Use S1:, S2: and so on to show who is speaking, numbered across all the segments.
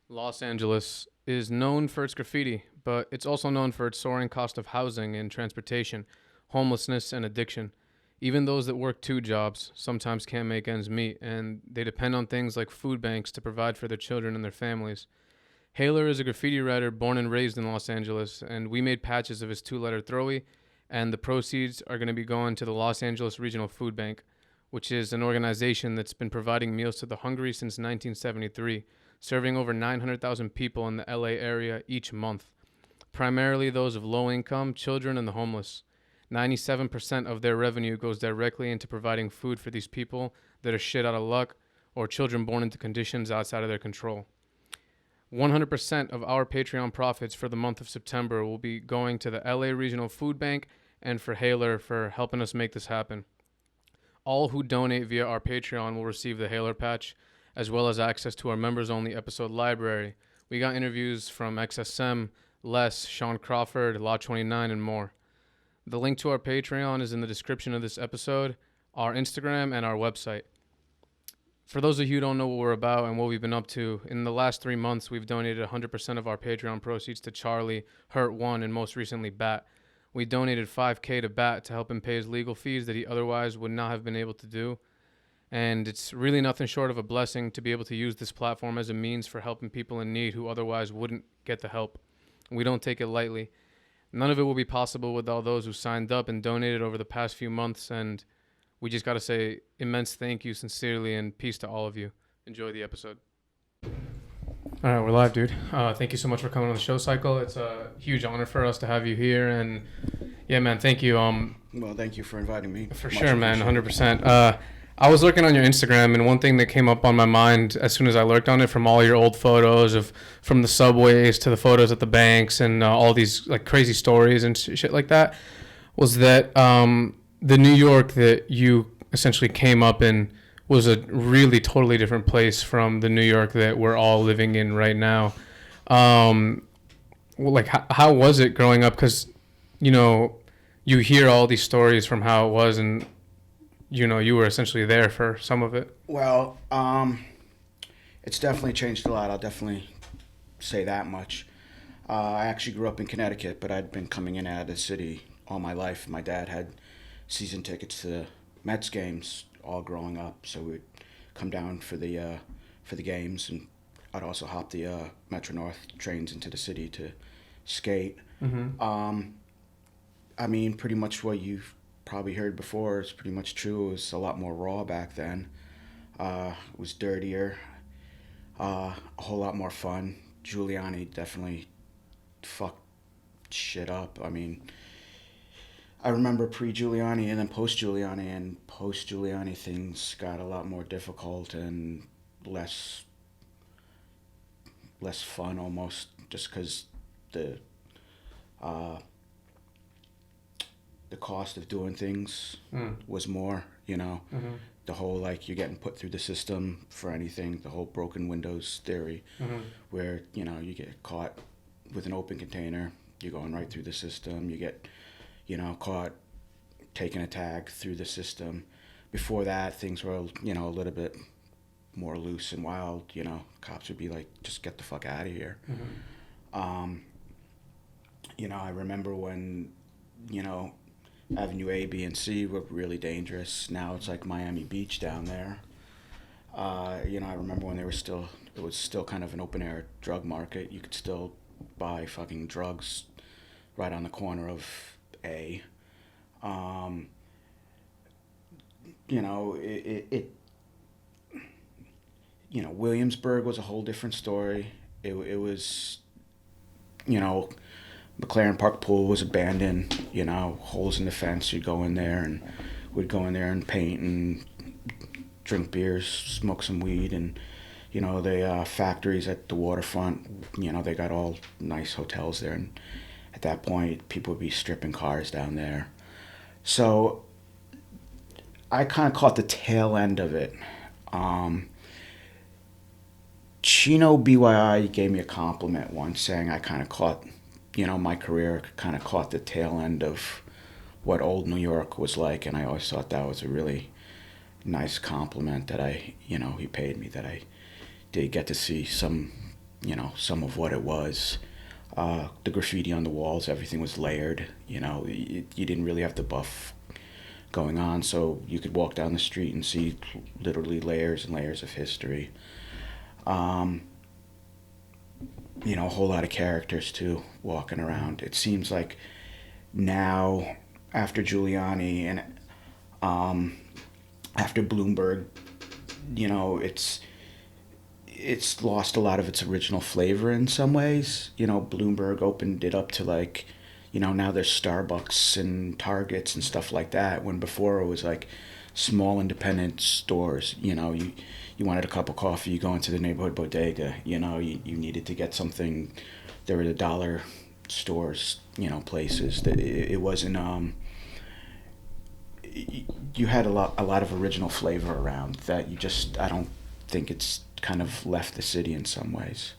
S1: Los Angeles is known for its graffiti, but it's also known for its soaring cost of housing and transportation, homelessness, and addiction. Even those that work two jobs sometimes can't make ends meet, and they depend on things like food banks to provide for their children and their families. HAELER is a graffiti writer born and raised in Los Angeles, and we made patches of his two-letter throwy, and the proceeds are going to be going to the Los Angeles Regional Food Bank, which is an organization that's been providing meals to the hungry since 1973, serving over 900,000 people in the LA area each month, primarily those of low income, children, and the homeless. 97% of their revenue goes directly into providing food for these people that are shit out of luck or children born into conditions outside of their control. 100% of our Patreon profits for the month of September will be going to the LA Regional Food Bank and for HAELER for helping us make this happen. All who donate via our Patreon will receive the HAELER patch, as well as access to our members-only episode library. We got interviews from XSM, Les, Sean Crawford, Law 29, and more. The link to our Patreon is in the description of this episode, our Instagram, and our website. For those of you who don't know what we're about and what we've been up to, in the last 3 months, we've donated 100% of our Patreon proceeds to Charlie, Hurt One, and most recently, Bat. We donated $5K to Bat to help him pay his legal fees that he otherwise would not have been able to do. And it's really nothing short of a blessing to be able to use this platform as a means for helping people in need who otherwise wouldn't get the help. We don't take it lightly. None of it will be possible with all those who signed up and donated over the past few months, and we just got to say immense thank you sincerely and peace to all of you. Enjoy the episode. All right, we're live, dude. Thank you so much for coming on the show cycle. It's a huge honor for us to have you here, and yeah, man, thank you.
S2: Well, thank you for inviting me.
S1: For sure, man, 100%. I was looking on your Instagram, and one thing that came up on my mind as soon as I lurked on it, from all your old photos of from the subways to the photos at the banks and all these like crazy stories and shit like that, was that the New York that you essentially came up in was a really totally different place from the New York that we're all living in right now. Like how was it growing up? Because you hear all these stories from how it was, and you were essentially there for some of it.
S2: Well, it's definitely changed a lot. I'll definitely say that much. I actually grew up in Connecticut, but I'd been coming in and out of the city all my life. My dad had season tickets to Mets games all growing up, so we'd come down for the games, and I'd also hop the Metro North trains into the city to skate.
S1: Mm-hmm.
S2: I mean, pretty much what you've probably heard before is pretty much true. It was a lot more raw back then. It was dirtier, a whole lot more fun. Giuliani definitely fucked shit up. I mean, I remember pre-Giuliani and then post-Giuliani, and post-Giuliani things got a lot more difficult and less fun almost, just because the cost of doing things was more,
S1: Mm-hmm.
S2: The whole, like, you're getting put through the system for anything, the whole broken windows theory,
S1: Mm-hmm.
S2: where, you get caught with an open container, you're going right through the system, you get, caught taking a tag through the system. Before that, things were, a little bit more loose and wild, cops would be like, just get the fuck out of here.
S1: Mm-hmm.
S2: I remember when, Avenue A, B, and C were really dangerous. Now it's like Miami Beach down there. I remember when it was still kind of an open air drug market. You could still buy fucking drugs right on the corner of A. Williamsburg was a whole different story. It was, McLaren Park Pool was abandoned, holes in the fence. You'd go in there and we'd go in there and paint and drink beers, smoke some weed, and, the factories at the waterfront, they got all nice hotels there. And at that point, people would be stripping cars down there. So I kind of caught the tail end of it. Chino BYI gave me a compliment once, saying I kind of caught, my career kind of caught the tail end of what old New York was like, and I always thought that was a really nice compliment that he paid me, that I did get to see some, some of what it was. The graffiti on the walls, everything was layered. You didn't really have the buff going on, so you could walk down the street and see literally layers and layers of history. Um, a whole lot of characters too walking around. It seems like now, after Giuliani and um, after Bloomberg, it's lost a lot of its original flavor in some ways. Bloomberg opened it up to like, now there's Starbucks and Targets and stuff like that. When before it was like small independent stores. You wanted a cup of coffee, you go into the neighborhood bodega. You needed to get something. There were the dollar stores, places that it wasn't. You had a lot of original flavor around that. I don't think it's kind of left the city in some ways.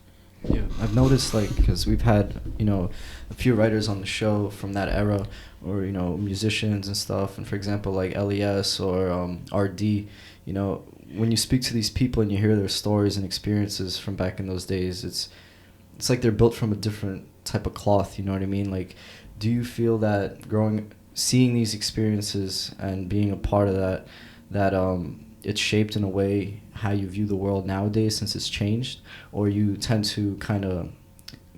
S3: Yeah, I've noticed, like, because we've had, a few writers on the show from that era, or, musicians and stuff. And for example, like LES or RD, when you speak to these people and you hear their stories and experiences from back in those days, it's like they're built from a different type of cloth, you know what I mean? Like, do you feel that seeing these experiences and being a part of that it's shaped in a way how you view the world nowadays since it's changed, or you tend to kind of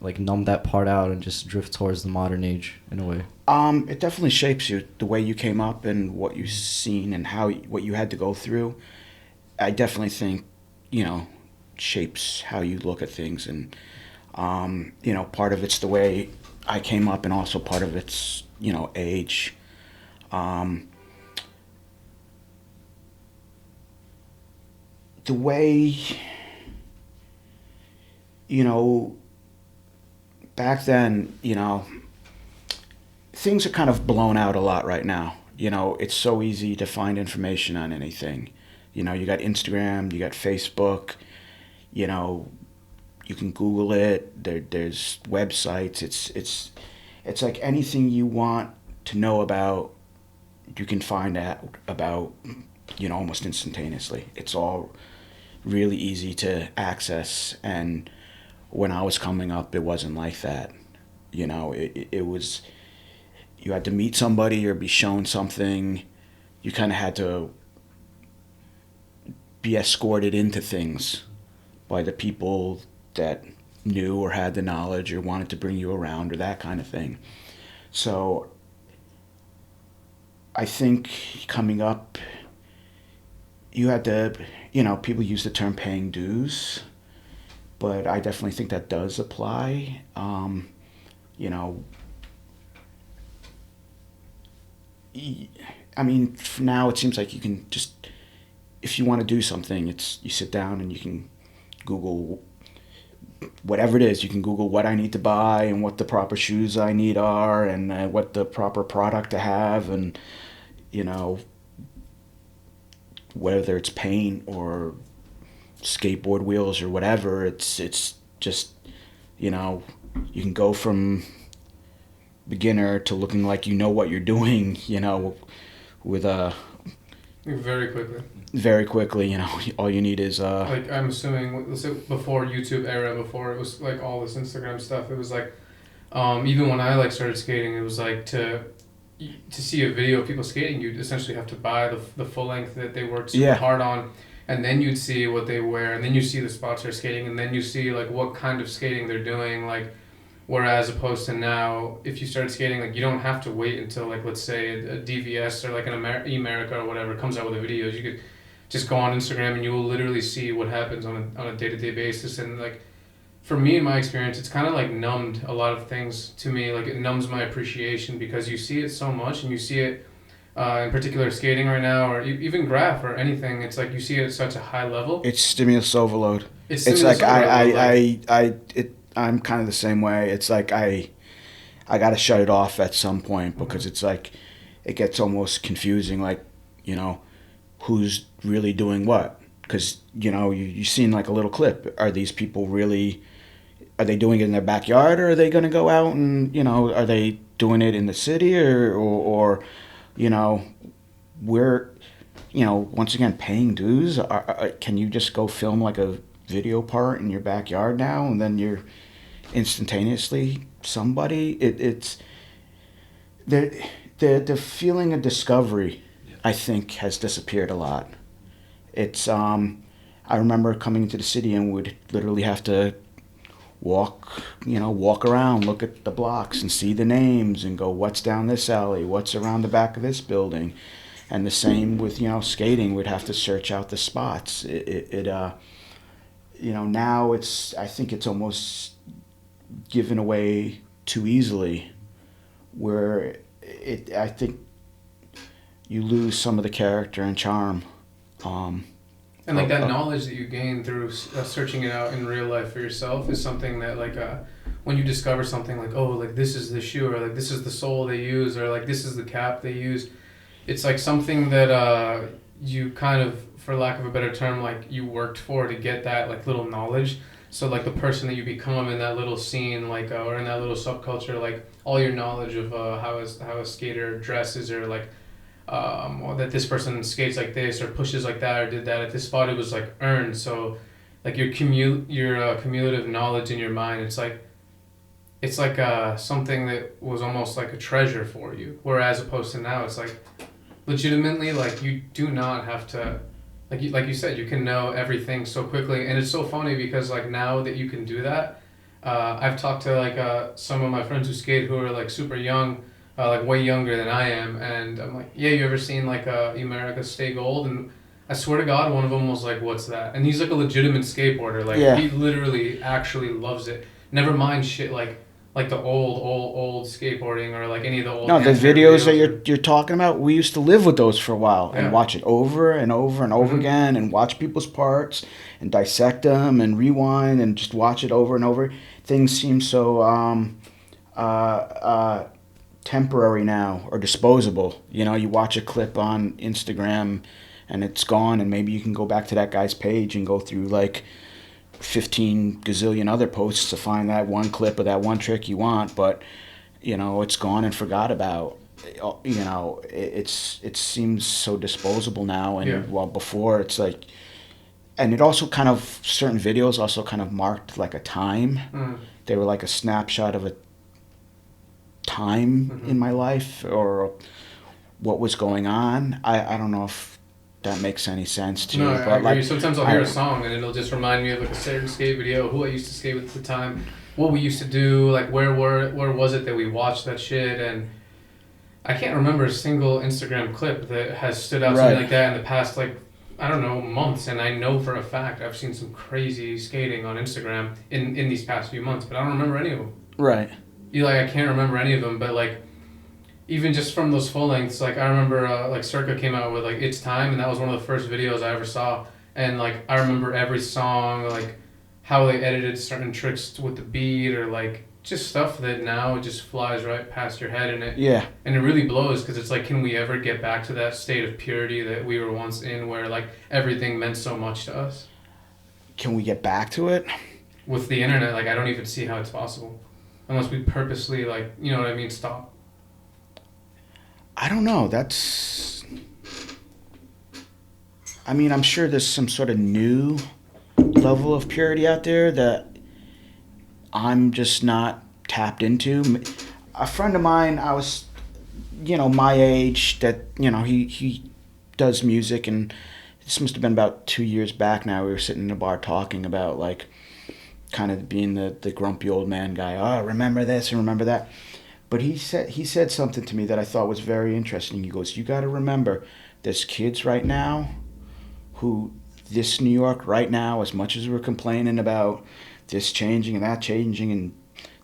S3: like numb that part out and just drift towards the modern age in a way?
S2: It definitely shapes you, the way you came up and what you've seen and what you had to go through. I definitely think, shapes how you look at things. And, part of it's the way I came up, and also part of it's, age. The way, back then, things are kind of blown out a lot right now. It's so easy to find information on anything. You got Instagram, you got Facebook, you can Google it. There's websites. It's like anything you want to know about, you can find out about, almost instantaneously. It's all really easy to access. And when I was coming up, it wasn't like that. It was, you had to meet somebody or be shown something. You kind of had to be escorted into things by the people that knew or had the knowledge or wanted to bring you around or that kind of thing. So I think coming up, you had to, people use the term paying dues, but I definitely think that does apply. You know, I mean, now it seems like you can just, if you want to do something, you sit down and you can Google whatever it is. You can Google what I need to buy and what the proper shoes I need are, and what the proper product to have, and whether it's paint or skateboard wheels or whatever. It's just, you can go from beginner to looking like you know what you're doing, with very quickly, all you need is
S1: like, I'm assuming, let's say before YouTube era, before it was like all this Instagram stuff, it was like, even when I like started skating, it was like to see a video of people skating, you'd essentially have to buy the full length that they worked super hard on, and then you'd see what they wear, and then you see the spots they're skating, and then you see like what kind of skating they're doing, like. Whereas opposed to now, if you start skating, like, you don't have to wait until, like, let's say a DVS or like an America or whatever comes out with the videos. You could just go on Instagram and you will literally see what happens on a day-to-day basis. And like, for me, in my experience, it's kind of like numbed a lot of things to me. Like, it numbs my appreciation because you see it so much, and you see it in particular skating right now, or even graph or anything. It's like you see it at such a high level.
S2: It's stimulus overload.
S1: It's
S2: like
S1: overload.
S2: I'm kind of the same way. It's like I got to shut it off at some point, because it's like it gets almost confusing, like, who's really doing what. Because, you've seen like a little clip. Are these people really, are they doing it in their backyard, or are they going to go out and, are they doing it in the city, or we're, once again, paying dues? Can you just go film like a video part in your backyard now, and then you're instantaneously somebody. It's the feeling of discovery, I think, has disappeared a lot. It's I remember coming into the city and would literally have to walk around, look at the blocks and see the names and go, what's down this alley, what's around the back of this building. And the same with skating. We'd have to search out the spots. Now I think it's almost given away too easily, where I think you lose some of the character and charm.
S1: And like that knowledge that you gain through searching it out in real life for yourself is something that like when you discover something like, oh, like this is the shoe, or like this is the sole they use, or like this is the cap they use, it's like something that you kind of, for lack of a better term, like you worked for to get that like little knowledge. So like the person that you become in that little scene, like or in that little subculture, like all your knowledge of how a skater dresses, or like or that this person skates like this or pushes like that or did that at this spot, it was like earned. So like your cumulative knowledge in your mind, it's like something that was almost like a treasure for you, whereas opposed to now it's like legitimately like you do not have to, like you said, you can know everything so quickly. And it's so funny because like now that you can do that, I've talked to like some of my friends who skate who are like super young, like way younger than I am, and I'm like, yeah, you ever seen like America Stay Gold? And I swear to God, one of them was like, what's that? And he's like a legitimate skateboarder, like he literally actually loves it. Never mind shit like the old skateboarding, or like any of the old.
S2: No, the videos that you're talking about, we used to live with those for a while and watch it over and over and over again, and watch people's parts and dissect them and rewind and just watch it over and over. Things seem so temporary now, or disposable. You watch a clip on Instagram and it's gone, and maybe you can go back to that guy's page and go through like 15 gazillion other posts to find that one clip of that one trick you want, but it's gone and forgot about. It seems so disposable now, and while before it's like, and it also kind of, certain videos also kind of marked like a time. They were like a snapshot of a time in my life, or what was going on. I don't know if that makes any sense to you.
S1: No,
S2: but
S1: I agree.
S2: like,
S1: sometimes I'll hear a song and it'll just remind me of like a certain skate video, who I used to skate with at the time, what we used to do, like where was it that we watched that shit. And I can't remember a single Instagram clip that has stood out to me like that in the past, like, I don't know, months. And I know for a fact I've seen some crazy skating on Instagram in these past few months, but I don't remember any of them.
S2: Right.
S1: I can't remember any of them, but like, even just from those full lengths, like I remember like Circa came out with like It's Time, and that was one of the first videos I ever saw. And like I remember every song, like how they edited certain tricks with the beat, or like just stuff that now just flies right past your head. And it really blows, because it's like, can we ever get back to that state of purity that we were once in, where like everything meant so much to us?
S2: Can we get back to it?
S1: With the internet, like I don't even see how it's possible, unless we purposely, like, you know what I mean, stop.
S2: I don't know. I'm sure there's some sort of new level of purity out there that I'm just not tapped into. A friend of mine, I was, my age, that, he does music, and this must have been about 2 years back now. We were sitting in a bar talking about, like, kind of being the grumpy old man guy. Oh, remember this and remember that. But he said something to me that I thought was very interesting. He goes, you got to remember, there's kids right now who, this New York right now, as much as we're complaining about this changing and that changing and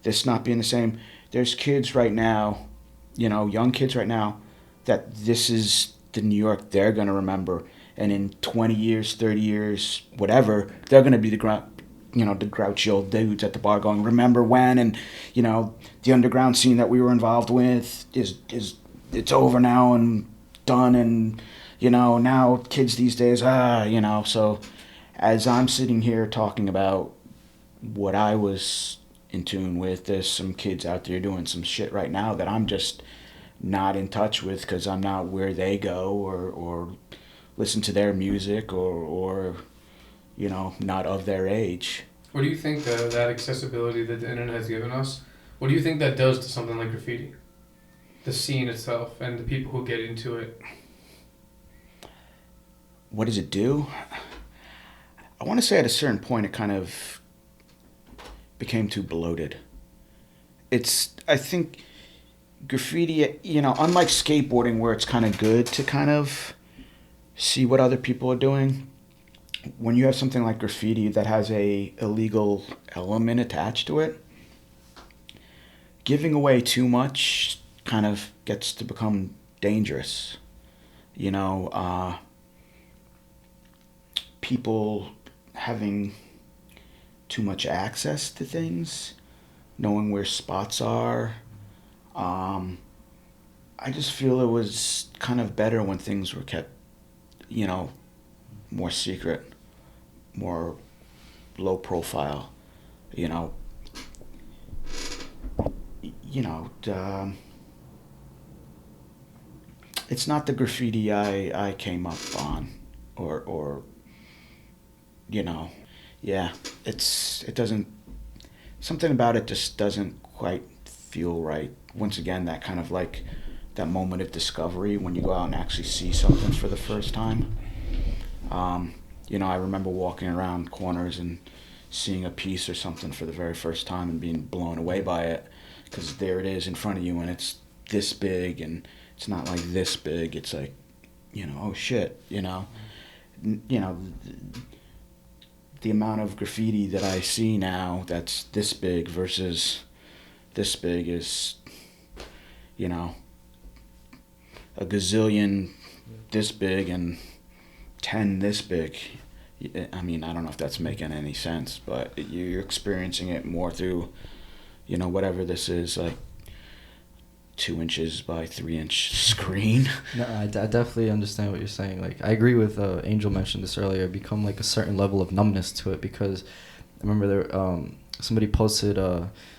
S2: this not being the same, there's kids right now, young kids right now, that this is the New York they're going to remember. And in 20 years, 30 years, whatever, they're going to be the grouchy old dudes at the bar going, remember when? And, the underground scene that we were involved with is it's over now and done. And, now kids these days, so as I'm sitting here talking about what I was in tune with, there's some kids out there doing some shit right now that I'm just not in touch with, because I'm not where they go or listen to their music or not of their age.
S1: What do you think that accessibility that the internet has given us, what do you think that does to something like graffiti? The scene itself and the people who get into it.
S2: What does it do? I want to say at a certain point it kind of became too bloated. I think graffiti, unlike skateboarding where it's kind of good to kind of see what other people are doing, when you have something like graffiti that has a illegal element attached to it, giving away too much kind of gets to become dangerous. People having too much access to things, knowing where spots are. I just feel it was kind of better when things were kept, more secret, more low profile, it's not the graffiti I came up on, or it doesn't, something about it just doesn't quite feel right. Once again, that kind of like that moment of discovery when you go out and actually see something for the first time. I remember walking around corners and seeing a piece or something for the very first time and being blown away by it, because there it is in front of you and it's this big, and it's not like this big, it's like, oh shit, the amount of graffiti that I see now that's this big versus this big is, a gazillion this big and 10 this big. I mean, I don't know if that's making any sense, but you're experiencing it more through, whatever this is, like 2 inches by 3 inch screen.
S3: No, I definitely understand what you're saying. Like, I agree with Angel mentioned this earlier. Become like a certain level of numbness to it, because I remember there somebody posted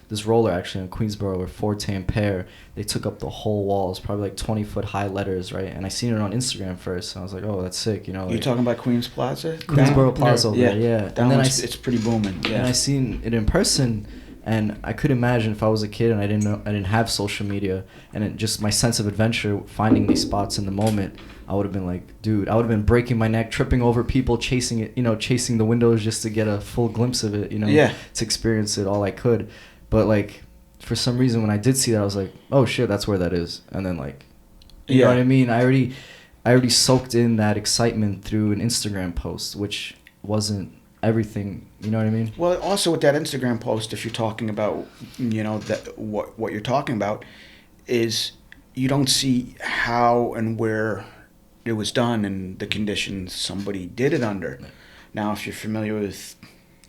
S3: this roller actually in Queensboro where Forte and Pear, they took up the whole wall. It's probably like 20-foot high letters, right? And I seen it on Instagram first, and I was like, oh, that's sick,
S2: You're talking about Queens Plaza?
S3: Queensboro Plaza over there, yeah.
S2: And then it's pretty booming. Yeah.
S3: And I seen it in person, and I could imagine if I was a kid and I didn't have social media, and it just my sense of adventure finding these spots in the moment, I would have been like, dude, I would have been breaking my neck, tripping over people, chasing it, chasing the windows just to get a full glimpse of it, to experience it all I could. But like, for some reason, when I did see that, I was like, oh shit, that's where that is. And then like, you know what I mean? I already soaked in that excitement through an Instagram post, which wasn't everything. You know what I mean?
S2: Well, also with that Instagram post, if you're talking about, that what you're talking about is you don't see how and where it was done and the conditions somebody did it under. Now, if you're familiar with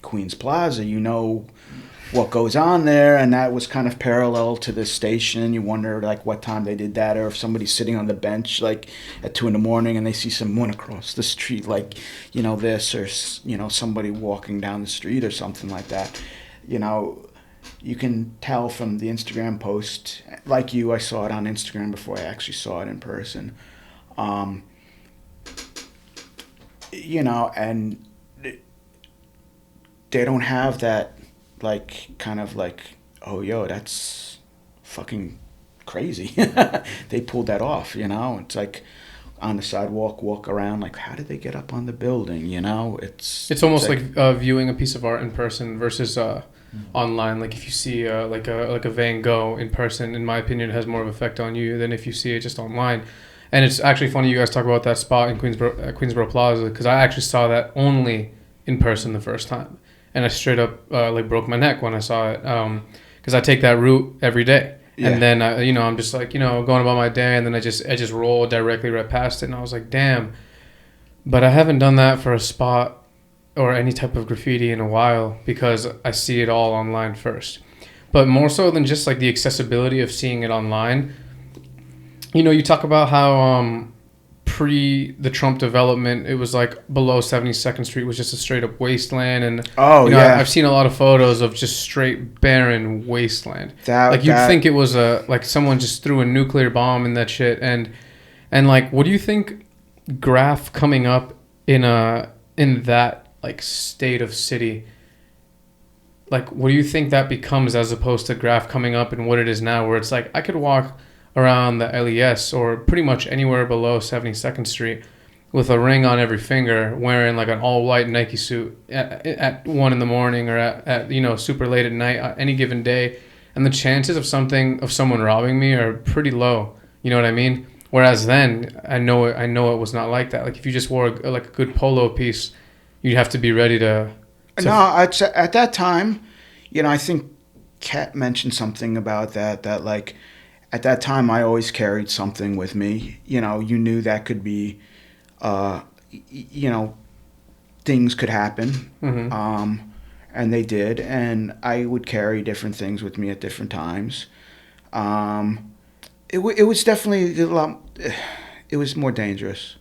S2: Queens Plaza, what goes on there, and that was kind of parallel to this station. You wonder like what time they did that, or if somebody's sitting on the bench like at 2 a.m. and they see someone across the street, like this, or somebody walking down the street or something like that. You can tell from the Instagram post. Like I saw it on Instagram before I actually saw it in person. And they don't have that like kind of like, oh yo, that's fucking crazy. They pulled that off, it's like on the sidewalk, walk around, like how did they get up on the building? It's
S1: almost like viewing a piece of art in person versus online. Like if you see like a Van Gogh in person, in my opinion, it has more of an effect on you than if you see it just online. And it's actually funny you guys talk about that spot in Queensboro Plaza, because I actually saw that only in person the first time. And I straight up like broke my neck when I saw it, because I take that route every day. Yeah. And then I'm just like going about my day, and then I just roll directly right past it, and I was like, damn. But I haven't done that for a spot or any type of graffiti in a while, because I see it all online first. But more so than just like the accessibility of seeing it online, you talk about how pre the Trump development, it was like below 72nd Street was just a straight up wasteland, and I've seen a lot of photos of just straight barren wasteland. You'd think it was like someone just threw a nuclear bomb in that shit, and like, what do you think graph coming up in that like state of city, like what do you think that becomes as opposed to graph coming up and what it is now, where it's like I could walk around the LES or pretty much anywhere below 72nd Street with a ring on every finger, wearing like an all-white Nike suit at 1 in the morning or at you know, super late at night, any given day, and the chances of someone robbing me are pretty low. You know what I mean? Whereas then, I know it was not like that. Like if you just wore like a good polo piece, you'd have to be ready to.
S2: No, at that time, you know, I think Kat mentioned something about that. That like, at that time, I always carried something with me. You know, you knew that could be, you know, things could happen, and they did. And I would carry different things with me at different times. It was definitely a lot. It was more dangerous.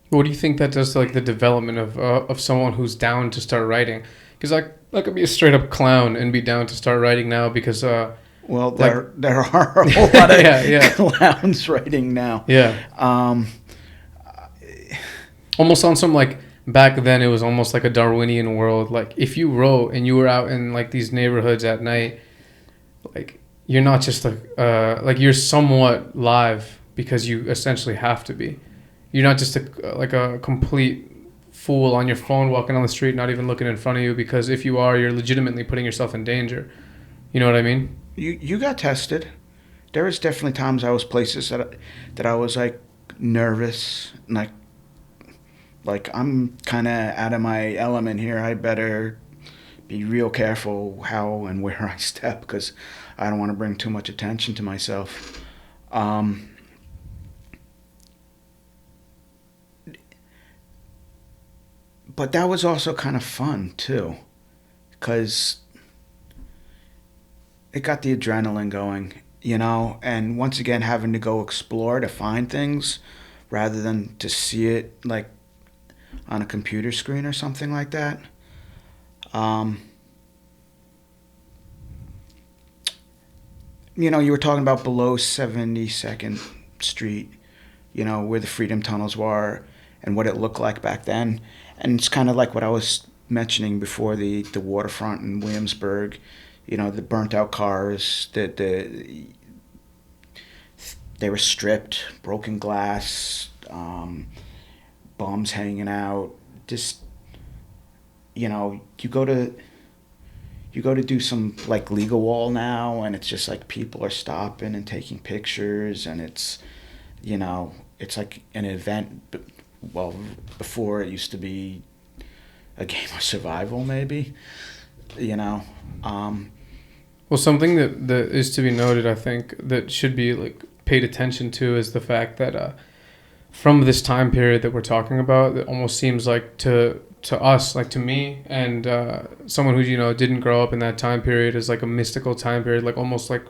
S1: What do you think that does to like the development of someone who's down to start writing? Because like I could be a straight up clown and be down to start writing now because
S2: well, there are a whole lot of clowns writing now.
S1: Yeah. Almost on some like back then it was almost like a Darwinian world. Like if you wrote and you were out in like these neighborhoods at night, like you're not just like you're somewhat live because you essentially have to be. You're not just a complete fool on your phone walking on the street, not even looking in front of you, because if you are, you're legitimately putting yourself in danger. You know what I mean?
S2: You got tested. There was definitely times I was places that I was like nervous, and like I'm kind of out of my element here. I better be real careful how and where I step because I don't want to bring too much attention to myself. But that was also kind of fun too, because it got the adrenaline going, you know, and once again having to go explore to find things rather than to see it like on a computer screen or something like that. You know, you were talking about below 72nd Street, you know, where the Freedom Tunnels were and what it looked like back then. And it's kind of like what I was mentioning before, the waterfront in Williamsburg, you know, the burnt out cars, they were stripped, broken glass, bums hanging out. Just, you know, you go to do some like legal wall now, and it's just like people are stopping and taking pictures, and it's, you know, it's like an event. Well, before it used to be a game of survival, maybe, you know.
S1: Well, something that is to be noted, I think, that should be like paid attention to is the fact that from this time period that we're talking about, it almost seems like to us, like to me and someone who, you know, didn't grow up in that time period, is like a mystical time period, like almost like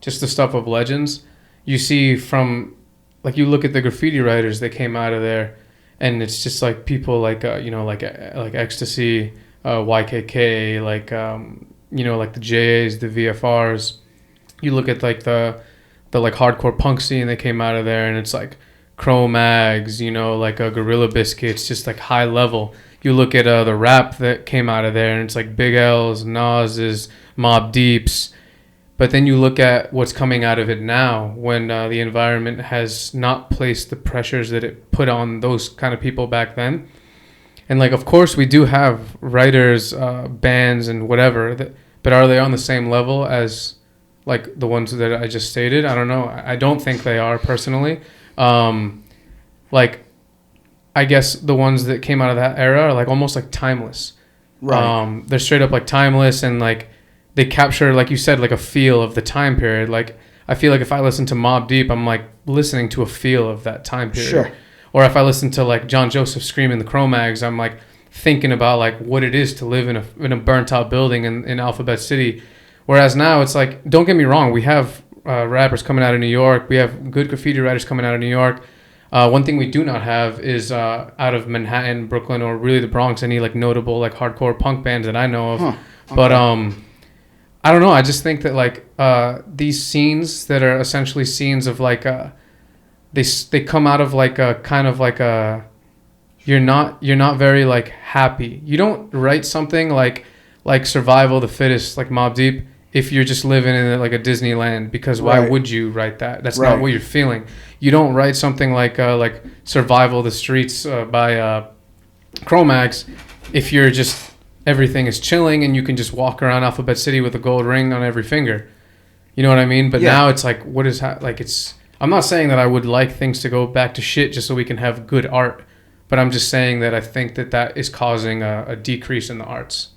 S1: just the stuff of legends. You see from, like, you look at the graffiti writers that came out of there, and it's just like people like you know, like Ecstasy, YKK, like you know, like the JAs, the VFRs. You look at like the like hardcore punk scene that came out of there, and it's like Cro-Mags, you know, like Gorilla Biscuits, just like high level. You look at the rap that came out of there, and it's like Big L's, Nas's, Mobb Deep's. But then you look at what's coming out of it now, when the environment has not placed the pressures that it put on those kind of people back then. And like, of course, we do have writers, bands, and whatever, but are they on the same level as like the ones that I just stated? I don't know. I don't think they are, personally. Like, I guess the ones that came out of that era are like almost like timeless.
S2: Right.
S1: They're straight up like timeless, and like they capture, like you said, like a feel of the time period. Like I feel like if I listen to Mobb Deep, I'm like listening to a feel of that time period.
S2: Sure.
S1: Or if I listen to like John Joseph Scream and the Cro-Mags, I'm like thinking about like what it is to live in a burnt out building in Alphabet City. Whereas now it's like, don't get me wrong, we have rappers coming out of New York. We have good graffiti writers coming out of New York. One thing we do not have is out of Manhattan, Brooklyn, or really the Bronx, any like notable like hardcore punk bands that I know of.
S2: Huh. Okay.
S1: But I don't know. I just think that like these scenes that are essentially scenes of like they come out of like a kind of like a you're not very like happy. You don't write something like survival of the fittest, like Mobb Deep, if you're just living in like a Disneyland, because why
S2: Right.
S1: would you write that? That's
S2: Right.
S1: not what you're feeling. You don't write something like survival of the streets by Chromax if you're just everything is chilling and you can just walk around Alphabet City with a gold ring on every finger. You know what I mean? But
S2: Yeah.
S1: now it's like, what is like it's. I'm not saying that I would like things to go back to shit just so we can have good art, but I'm just saying that I think that is causing a decrease in the arts.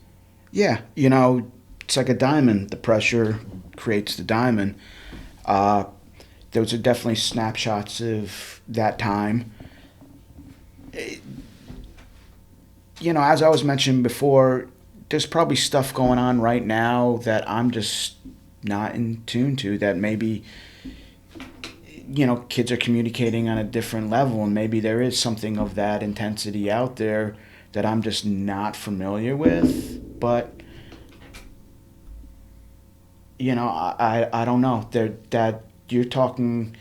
S2: Yeah, it's like a diamond. The pressure creates the diamond. Those are definitely snapshots of that time. As I was mentioning before, there's probably stuff going on right now that I'm just not in tune to, that maybe, kids are communicating on a different level, and maybe there is something of that intensity out there that I'm just not familiar with. But I don't know. That you're talking.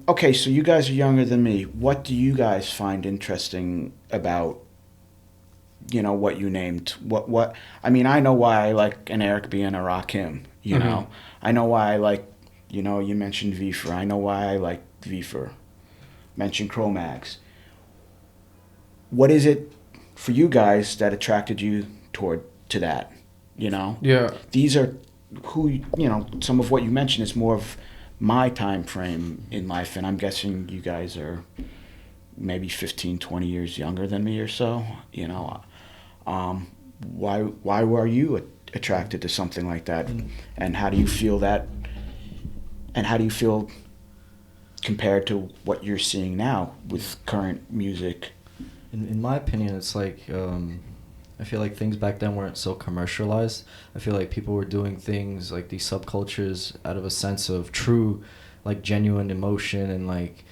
S2: Okay, so you guys are younger than me. What do you guys find interesting about, what you named? What? I mean, I know why I like an Eric B and a Rakim. I know why I like. You mentioned Vifer. I know why I like Vifer. Mentioned Chromax. What is it for you guys that attracted you to that?
S1: Yeah.
S2: These are some of what you mentioned is more of my time frame in life, and I'm guessing you guys are maybe 15, 20 years younger than me or so. Why were you attracted to something like that, and how do you feel that, and how do you feel compared to what you're seeing now with current music?
S3: In my opinion, it's like I feel like things back then weren't so commercialized. I feel like people were doing things like these subcultures out of a sense of true, like genuine emotion, and like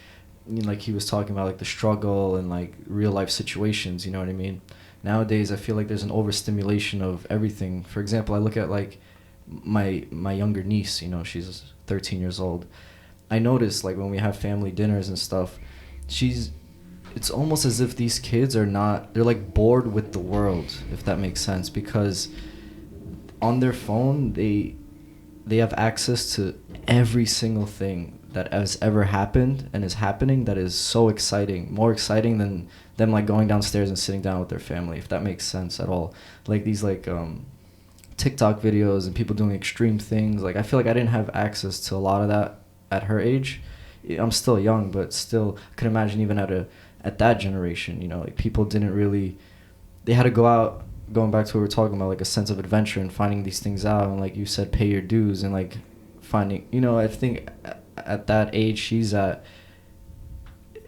S3: like he was talking about, like the struggle and like real life situations. You know what I mean? Nowadays, I feel like there's an overstimulation of everything. For example, I look at like my younger niece. She's 13 years old. I notice like when we have family dinners and stuff, it's almost as if these kids they're like bored with the world, if that makes sense, because on their phone they have access to every single thing that has ever happened and is happening, that is so exciting, more exciting than them like going downstairs and sitting down with their family, if that makes sense at all. Like these like TikTok videos and people doing extreme things. Like I feel like I didn't have access to a lot of that at her age. I'm still young, but still I could imagine even at that generation, like people didn't really, they had to go out, going back to what we were talking about, like a sense of adventure and finding these things out, and like you said, pay your dues, and like finding, I think at that age she's at,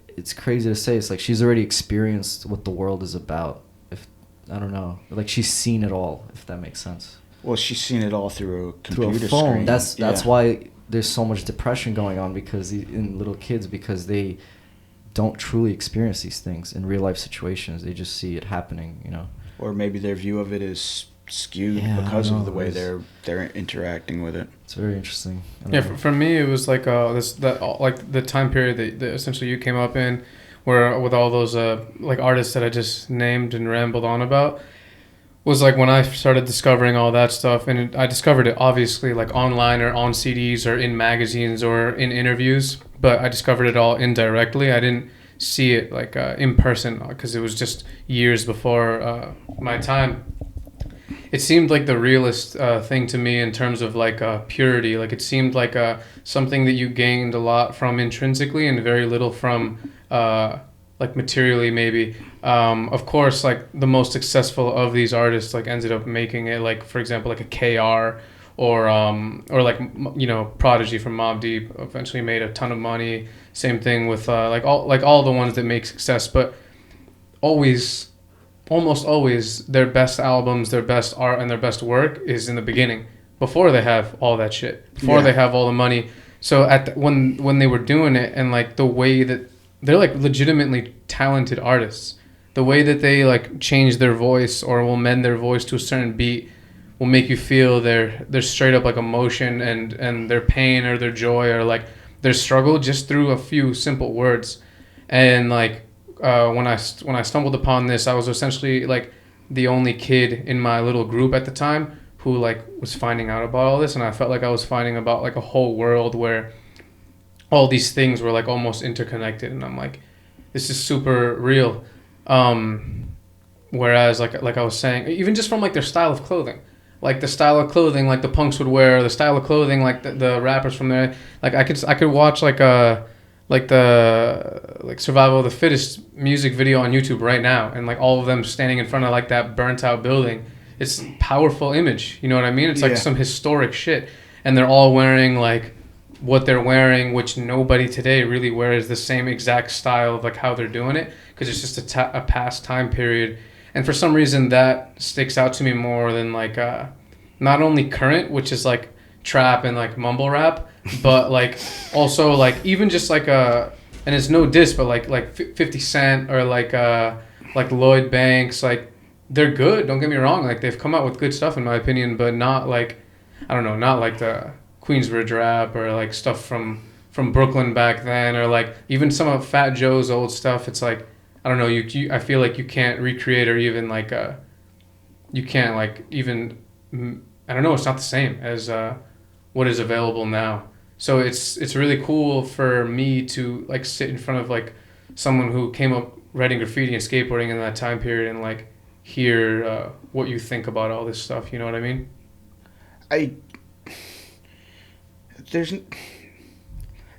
S3: it's crazy to say, it's like she's already experienced what the world is about. If I don't know, like she's seen it all, if that makes sense.
S2: Well, she's seen it all through a computer
S3: through a phone
S2: screen.
S3: that's
S2: Yeah.
S3: why there's so much depression going on, because in little kids, because they don't truly experience these things in real life situations. They just see it happening,
S2: Or maybe their view of it is skewed because of the way they're interacting with it.
S3: It's very interesting.
S1: Yeah, for me it was like like the time period that essentially you came up in, where with all those like artists that I just named and rambled on about, was like when I started discovering all that stuff, and I discovered it obviously like online or on CDs or in magazines or in interviews, but I discovered it all indirectly. I didn't see it like in person, because it was just years before my time. It seemed like the realest thing to me in terms of like purity. Like it seemed like something that you gained a lot from intrinsically and very little from like materially maybe. Of course, like the most successful of these artists like ended up making it, like for example like a KR or like Prodigy from Mobb Deep eventually made a ton of money. Same thing with like all the ones that make success, but almost always their best albums, their best art, and their best work is in the beginning, before they have all that shit, before they have all the money. So when they were doing it, and like the way that they're like legitimately talented artists, the way that they like change their voice or will mend their voice to a certain beat will make you feel their straight up like emotion and their pain or their joy or like their struggle just through a few simple words. And like when I stumbled upon this, I was essentially like the only kid in my little group at the time who like was finding out about all this, and I felt like I was finding about like a whole world where all these things were like almost interconnected, and I'm like, this is super real. Um, Whereas like I was saying, even just from like their style of clothing, like the style of clothing like the punks would wear, the style of clothing like the rappers from there, like I could watch like the Survival of the Fittest music video on YouTube right now, and like all of them standing in front of like that burnt out building. It's powerful image, you know what I mean? It's like
S2: Yeah.
S1: some historic shit, and they're all wearing like what they're wearing, which nobody today really wears the same exact style of like how they're doing it, because it's just a past time period. And for some reason that sticks out to me more than like not only current, which is like trap and like mumble rap, but like also like even just like and it's no diss, but like 50 Cent or like Lloyd Banks, like they're good, don't get me wrong, like they've come out with good stuff in my opinion, but not like, I don't know, not like the Queensbridge rap or like stuff from Brooklyn back then, or like even some of Fat Joe's old stuff. It's like, I don't know, I feel like you can't recreate, or even like you can't like even I don't know, it's not the same as what is available now. So it's really cool for me to like sit in front of like someone who came up writing graffiti and skateboarding in that time period, and like hear what you think about all this stuff. You know what I mean?
S2: I there's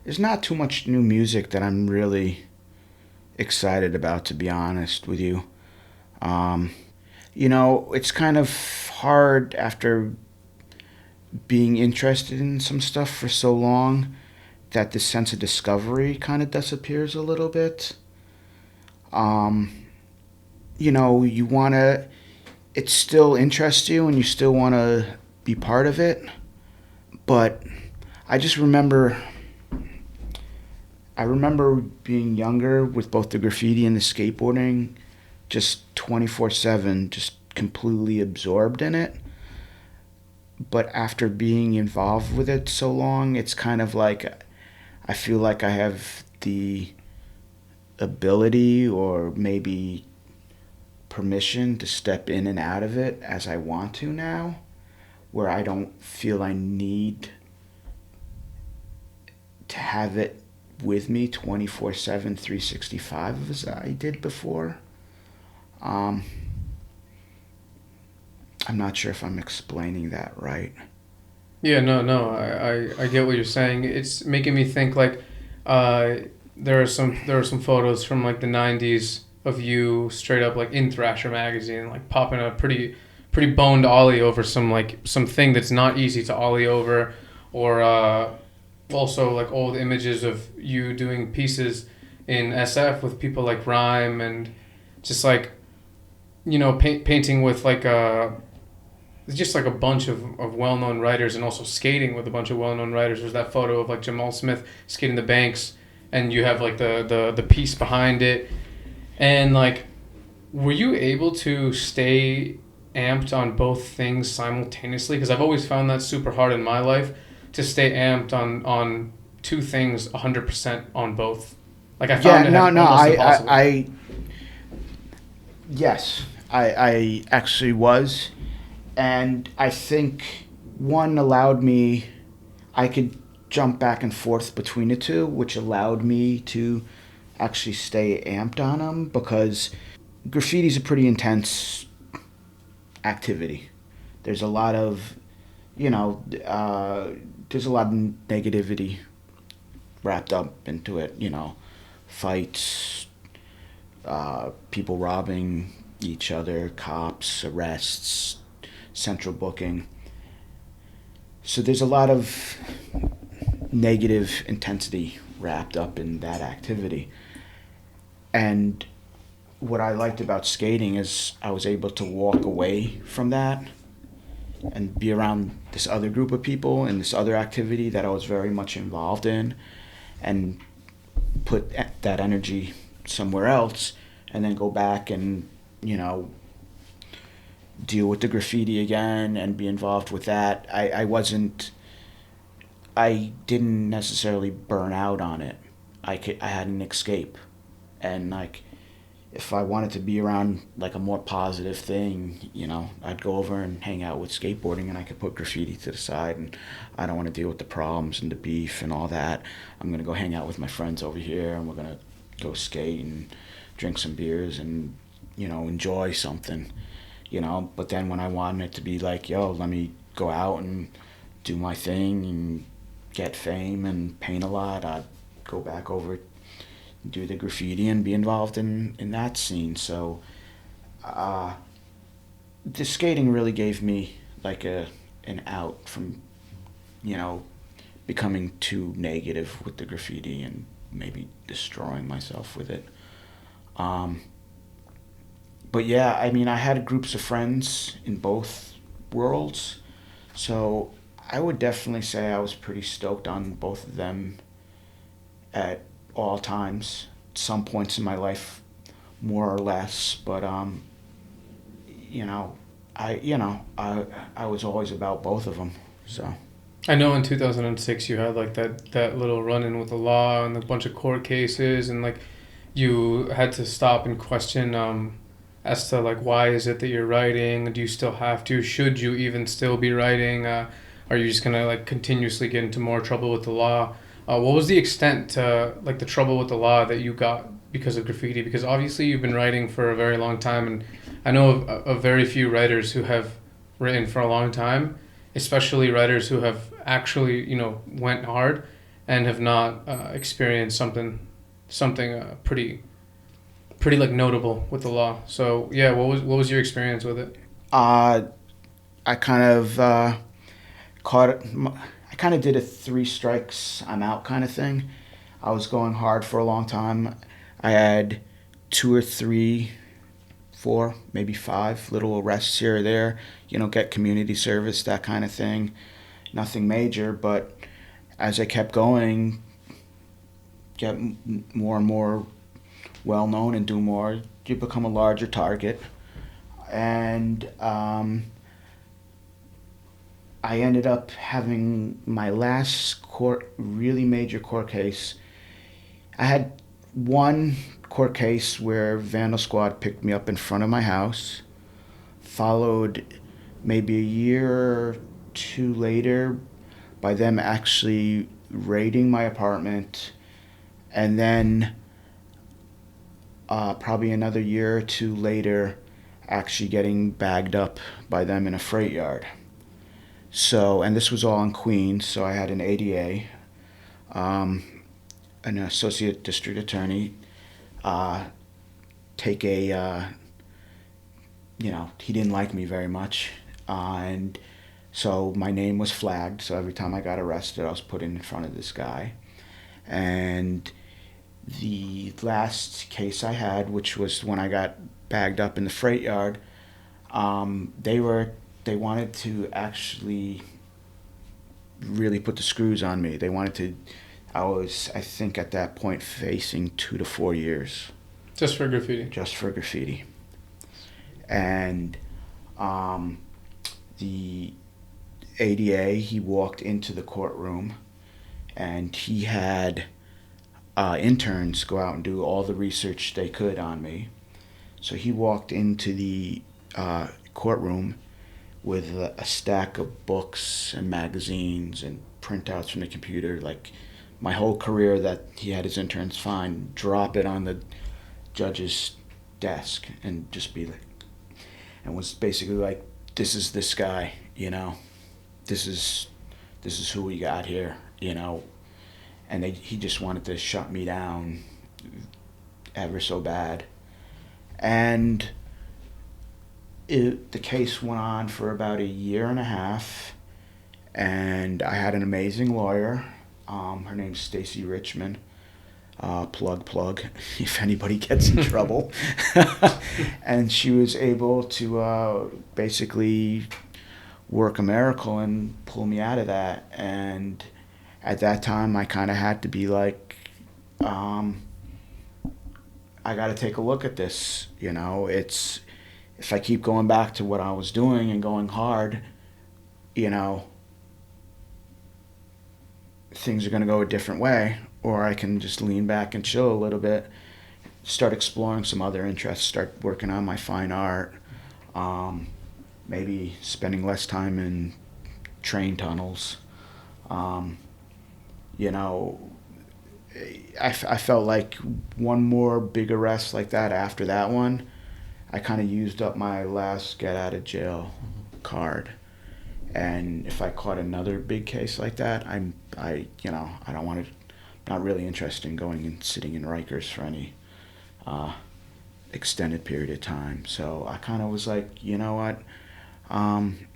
S2: there's not too much new music that I'm really excited about, to be honest with you. Um, it's kind of hard after being interested in some stuff for so long that the sense of discovery kind of disappears a little bit. Um, you want to, it still interests you and you still want to be part of it. But I just remember, I remember being younger with both the graffiti and the skateboarding, just 24/7, just completely absorbed in it. But after being involved with it so long, it's kind of like I feel like I have the ability or maybe permission to step in and out of it as I want to now, where I don't feel I need to have it with me 24/7, 365 as I did before. Um, I'm not sure if I'm explaining that right.
S1: Yeah, no, I get what you're saying. It's making me think like, uh, there are some photos from like the '90s of you straight up like in Thrasher magazine, like popping a pretty boned ollie over some thing that's not easy to ollie over, or also like old images of you doing pieces in SF with people like Rhyme, and just like, painting with like just like a bunch of well-known writers, and also skating with a bunch of well-known writers. There's that photo of like Jamal Smith skating the banks, and you have like the piece behind it. And like, were you able to stay amped on both things simultaneously? Because I've always found that super hard in my life, to stay amped on two things 100% on both. Like I
S2: Yeah,
S1: found it
S2: no,
S1: have
S2: no,
S1: almost impossible.
S2: yes, I actually was. And I think one allowed me, I could jump back and forth between the two, which allowed me to actually stay amped on them, because graffiti's a pretty intense activity. There's a lot of, you know, there's a lot of negativity wrapped up into it, fights, people robbing each other, cops, arrests, central booking. So there's a lot of negative intensity wrapped up in that activity. And what I liked about skating is I was able to walk away from that and be around this other group of people and this other activity that I was very much involved in, and put that energy somewhere else, and then go back and, deal with the graffiti again and be involved with that. I wasn't I didn't necessarily burn out on it. I had an escape, and like if I wanted to be around like a more positive thing, I'd go over and hang out with skateboarding, and I could put graffiti to the side, and I don't want to deal with the problems and the beef and all that. I'm gonna go hang out with my friends over here, and we're gonna go skate and drink some beers and enjoy something. But then when I wanted it to be like, yo, let me go out and do my thing and get fame and paint a lot, I'd go back over, do the graffiti, and be involved in that scene. So uh, the skating really gave me like an out from you know becoming too negative with the graffiti and maybe destroying myself with it. Um, but yeah, I mean, I had groups of friends in both worlds, so I would definitely say I was pretty stoked on both of them at all times. Some points in my life, more or less, but you know, I was always about both of them. So
S1: I know in 2006 you had like that little run-in with the law and a bunch of court cases, and like you had to stop and question as to like why is it that you're writing? Do you still have to? Should you even still be writing? Are you just gonna like continuously get into more trouble with the law? What was the extent to like the trouble with the law that you got because of graffiti? Because obviously you've been writing for a very long time, and I know of very few writers who have written for a long time, especially writers who have actually went hard and have not experienced something pretty like notable with the law. So yeah, what was your experience with it?
S2: uh, I kind of caught it. I kind of did a three strikes, I'm out kind of thing. I was going hard for a long time. I had two or three, four, maybe five little arrests here or there. Get community service, that kind of thing. Nothing major, but as I kept going, get more and more well known and do more, you become a larger target. And I ended up having my last really major court case. I had one court case where Vandal Squad picked me up in front of my house, followed maybe a year or two later by them actually raiding my apartment, and then probably another year or two later actually getting bagged up by them in a freight yard. So, and this was all in Queens, so I had an ADA, an associate district attorney, take he didn't like me very much. And so my name was flagged. So every time I got arrested, I was put in front of this guy. And the last case I had, which was when I got bagged up in the freight yard, they wanted to actually really put the screws on me. I was, I think at that point, facing 2 to 4 years.
S1: Just for graffiti?
S2: Just for graffiti. And the ADA, he walked into the courtroom, and he had interns go out and do all the research they could on me. So he walked into the courtroom with a stack of books and magazines and printouts from the computer, like my whole career that he had his interns find, drop it on the judge's desk and just be like, and was basically like, this is this guy, this is who we got here, and he just wanted to shut me down ever so bad. And the case went on for about a year and a half, and I had an amazing lawyer. Her name's Stacy Richmond. Plug, if anybody gets in trouble. And she was able to basically work a miracle and pull me out of that. And at that time, I kind of had to be like, I got to take a look at this. It's, if I keep going back to what I was doing and going hard, things are going to go a different way, or I can just lean back and chill a little bit, start exploring some other interests, start working on my fine art, um, maybe spending less time in train tunnels. Um, you know, I felt like one more big arrest like that after that one, I kind of used up my last get out of jail card. And if I caught another big case like that, I don't want to, not really interested in going and sitting in Rikers for any uh, extended period of time. So I kind of was like, you know what, um,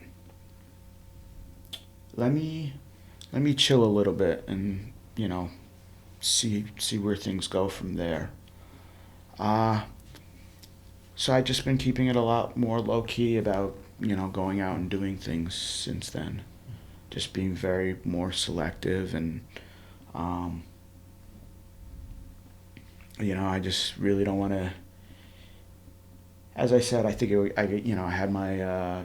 S2: let me chill a little bit and you know see where things go from there. Uh, so I just been keeping it a lot more low key about going out and doing things since then. Just being very more selective and um, I just really don't want to. As I said, I think I had my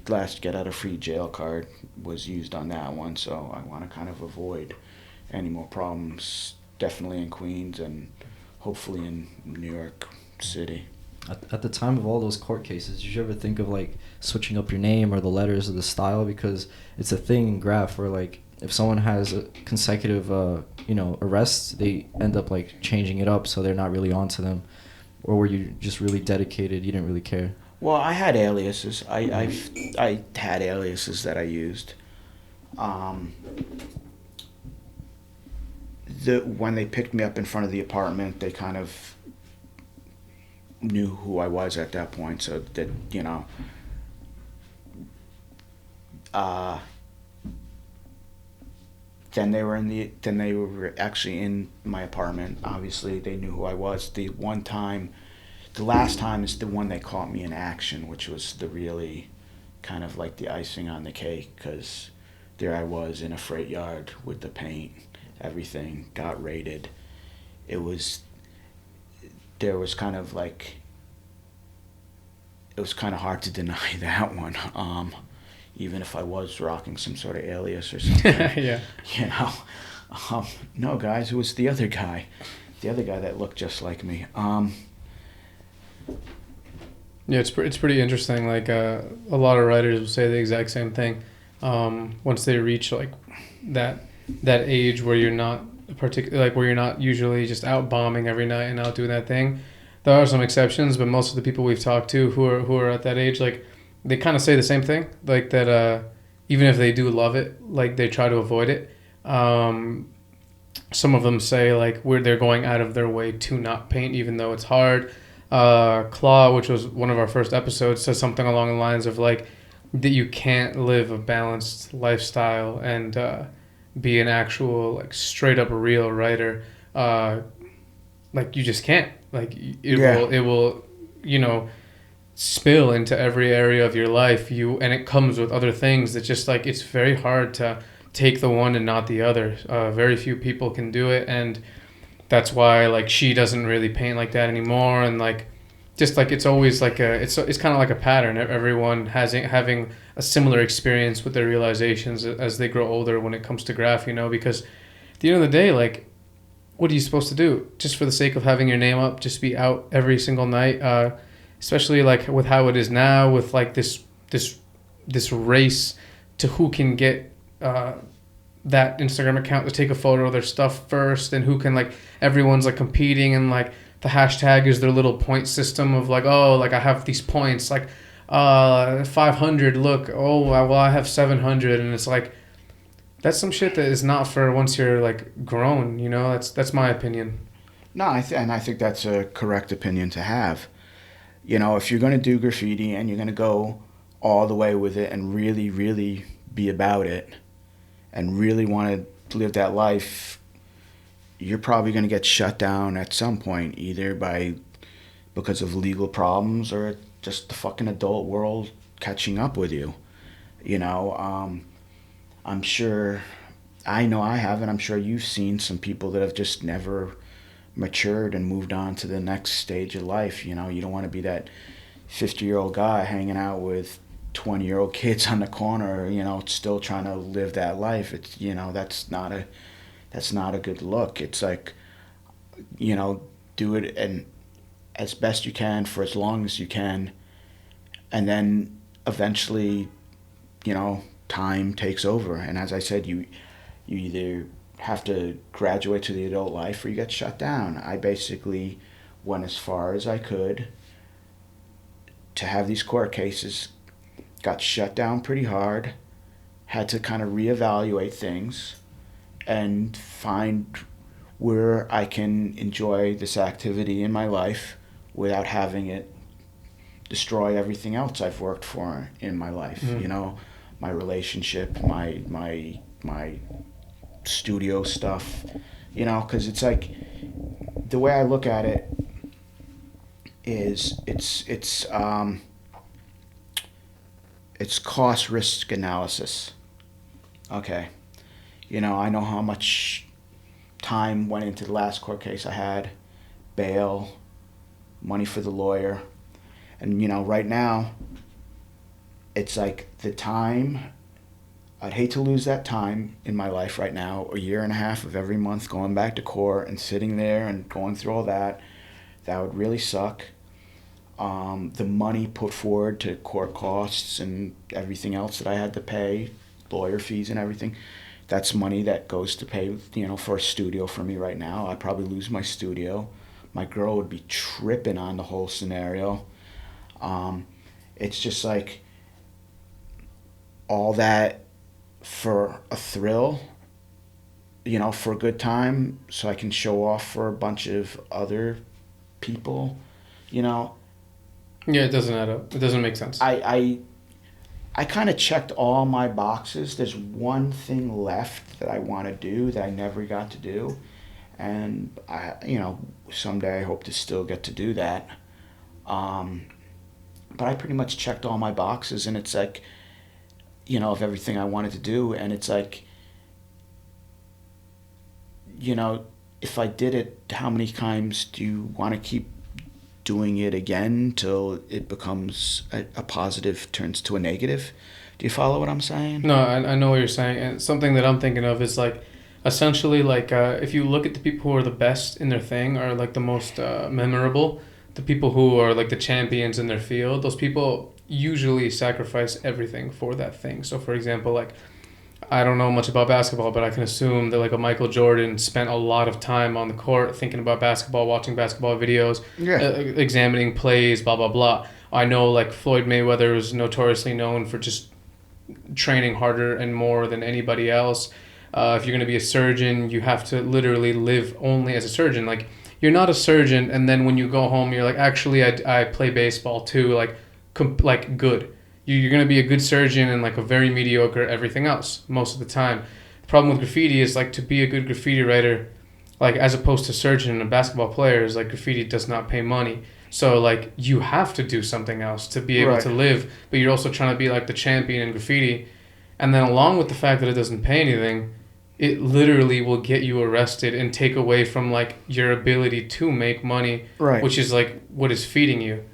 S2: last get out of free jail card was used on that one, so I want to kind of avoid any more problems. Definitely in Queens and hopefully in New York City.
S3: At the time of all those court cases, did you ever think of like switching up your name or the letters or the style? Because it's a thing in graph where like if someone has a consecutive arrests, they end up like changing it up so they're not really onto them. Or were you just really dedicated? You didn't really care.
S2: Well, I had aliases. I had aliases that I used. Um, when they picked me up in front of the apartment, they kind of knew who I was at that point, so that uh, then they were actually in my apartment. Obviously, they knew who I was. The last time is the one they caught me in action, which was the really kind of like the icing on the cake, because there I was in a freight yard with the paint, everything got raided. There was kind of like, it was kind of hard to deny that one, even if I was rocking some sort of alias or something.
S1: Yeah.
S2: You know, no, guys, it was the other guy that looked just like me.
S1: Yeah, it's pretty interesting. Like a lot of writers will say the exact same thing. Once they reach like that age where you're not where you're not usually just out bombing every night and out doing that thing. There are some exceptions, but most of the people we've talked to who are at that age, like they kind of say the same thing, like that. Even if they do love it, like they try to avoid it. Some of them say like they're going out of their way to not paint, even though it's hard. Claw, which was one of our first episodes, says something along the lines of like that you can't live a balanced lifestyle and be an actual like straight up real writer. Like you just can't. Like it will spill into every area of your life. And it comes with other things that just like it's very hard to take the one and not the other. Very few people can do it, and that's why like she doesn't really paint like that anymore. And like just like it's always like it's kind of like a pattern. Everyone having a similar experience with their realizations as they grow older when it comes to graph. Because at the end of the day, like what are you supposed to do? Just for the sake of having your name up, just be out every single night. Especially like with how it is now, with like this race to who can get that Instagram account to take a photo of their stuff first, and who can like everyone's like competing, and like the hashtag is their little point system of like, oh, like I have these points, like 500, look, oh well I have 700, and it's like that's some shit that is not for once you're like grown. That's my opinion.
S2: No, and I think that's a correct opinion to have. If you're going to do graffiti and you're going to go all the way with it and really, really be about it and really want to live that life, you're probably going to get shut down at some point, either because of legal problems or just the fucking adult world catching up with you. I'm sure, I know I have, and I'm sure you've seen some people that have just never matured and moved on to the next stage of life. You don't want to be that 50-year-old guy hanging out with 20-year-old kids on the corner, still trying to live that life. It's, that's not a good look. It's like, you know, do it and as best you can for as long as you can, and then eventually, you know, time takes over. And as I said, you either have to graduate to the adult life or you get shut down. I basically went as far as I could to have these court cases, got shut down pretty hard, had to kind of reevaluate things and find where I can enjoy this activity in my life without having it destroy everything else I've worked for in my life. My relationship, my studio stuff, because it's like the way I look at it is it's cost risk analysis. Okay, I know how much time went into the last court case I had, bail, money for the lawyer, and right now it's like the time. I'd hate to lose that time in my life right now, a year and a half of every month going back to court and sitting there and going through all that. That would really suck. The money put forward to court costs and everything else that I had to pay, lawyer fees and everything, that's money that goes to pay, for a studio for me right now. I'd probably lose my studio. My girl would be tripping on the whole scenario. It's just like all that for a thrill, for a good time, so I can show off for a bunch of other people,
S1: Yeah, it doesn't add up. It doesn't make sense.
S2: I kind of checked all my boxes. There's one thing left that I want to do that I never got to do, and someday I hope to still get to do that. But I pretty much checked all my boxes, and it's like, of everything I wanted to do, and it's like, if I did it, how many times do you want to keep doing it again till it becomes a positive turns to a negative? Do you follow what I'm saying?
S1: No, I know what you're saying, and something that I'm thinking of is like, essentially, like if you look at the people who are the best in their thing, or like the most memorable, the people who are like the champions in their field, those people usually sacrifice everything for that thing. So for example, like, I don't know much about basketball, but I can assume that like a Michael Jordan spent a lot of time on the court thinking about basketball, watching basketball videos,
S2: Yeah.
S1: examining plays, blah blah blah. I know like Floyd Mayweather is notoriously known for just training harder and more than anybody else. If you're going to be a surgeon, you have to literally live only as a surgeon. Like, you're not a surgeon and then when you go home you're like, actually I play baseball too, like good. You're going to be a good surgeon and like a very mediocre everything else most of the time. The problem with graffiti is like, to be a good graffiti writer, like as opposed to surgeon and a basketball player, is like graffiti does not pay money. So like you have to do something else to be able
S2: Right.
S1: to live, but you're also trying to be like the champion in graffiti. And then along with the fact that it doesn't pay anything, it literally will get you arrested and take away from like your ability to make money,
S2: Right.
S1: which is like what is feeding you.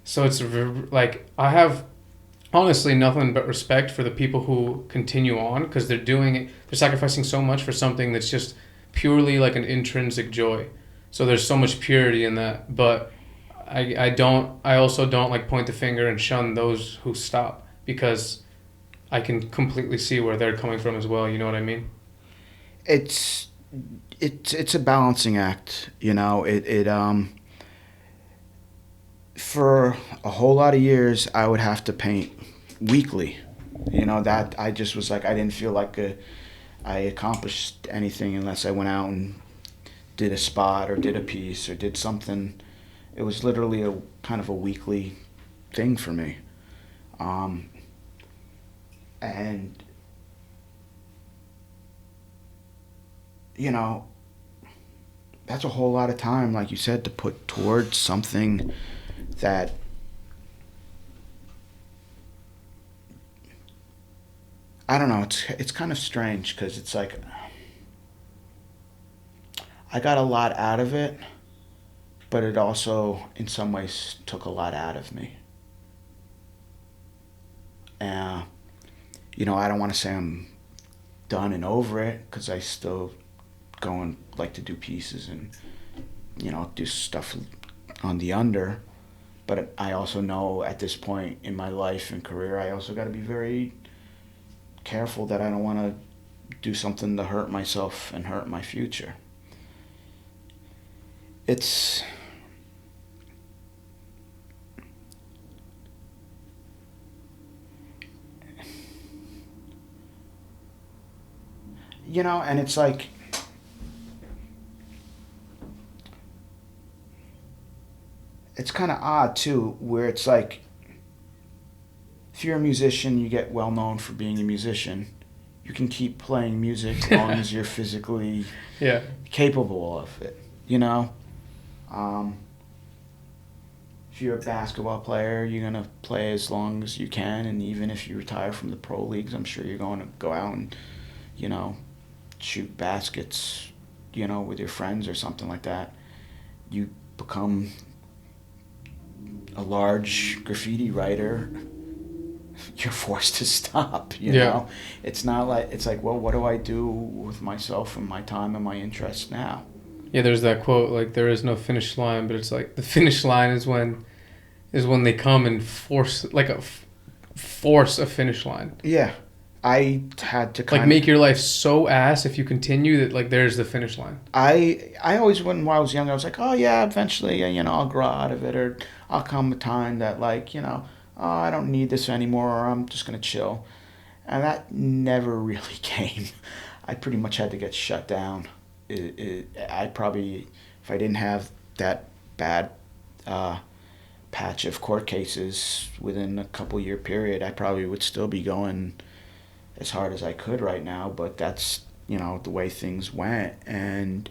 S1: So it's like, I have honestly nothing but respect for the people who continue on, because they're doing it, they're sacrificing so much for something that's just purely like an intrinsic joy. So there's so much purity in that. But I also don't like point the finger and shun those who stop, because I can completely see where they're coming from as well. You know what I mean?
S2: It's a balancing act, it for a whole lot of years I would have to paint weekly, that I just was like, I didn't feel like I accomplished anything unless I went out and did a spot or did a piece or did something. It was literally a kind of a weekly thing for me. And that's a whole lot of time, like you said, to put towards something that I don't know. It's kind of strange because it's like I got a lot out of it, but it also, in some ways, took a lot out of me. You know, I don't want to say I'm done and over it, because I still go and like to do pieces and, you know, do stuff on the under. But I also know at this point in my life and career, I also got to be very careful that I don't want to do something to hurt myself and hurt my future. It's... You know, and it's like... It's kind of odd, too, where it's like... If you're a musician, you get well known for being a musician. You can keep playing music as long as you're physically capable of it, you know? If you're a basketball player, you're going to play as long as you can, and even if you retire from the pro leagues, I'm sure you're going to go out and, you know, shoot baskets, you know, with your friends or something like that. You become a large graffiti writer, you're forced to stop, you know? It's not like, it's like, well, what do I do with myself and my time and my interests now?
S1: Yeah, there's that quote, like, there is no finish line, but it's like the finish line is when they come and force a finish line.
S2: Yeah. I had to kind
S1: of... make your life so ass if you continue that, like, there's the finish line.
S2: I always, when I was young, I was like, oh, yeah, eventually, you know, I'll grow out of it, or I'll come a time that, like, you know, oh, I don't need this anymore, or I'm just going to chill. And that never really came. I pretty much had to get shut down. I probably, if I didn't have that bad patch of court cases within a couple-year period, I probably would still be going as hard as I could right now, but that's, you know, the way things went. And,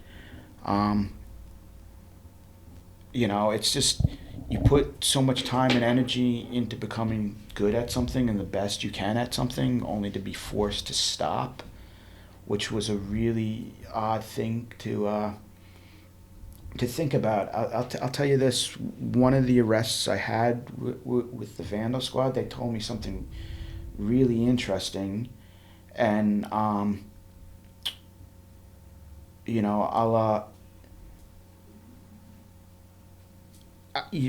S2: you know, it's just, you put so much time and energy into becoming good at something and the best you can at something, only to be forced to stop, which was a really odd thing to think about. I'll tell you this, one of the arrests I had with the Vandal Squad, they told me something really interesting. And, you know,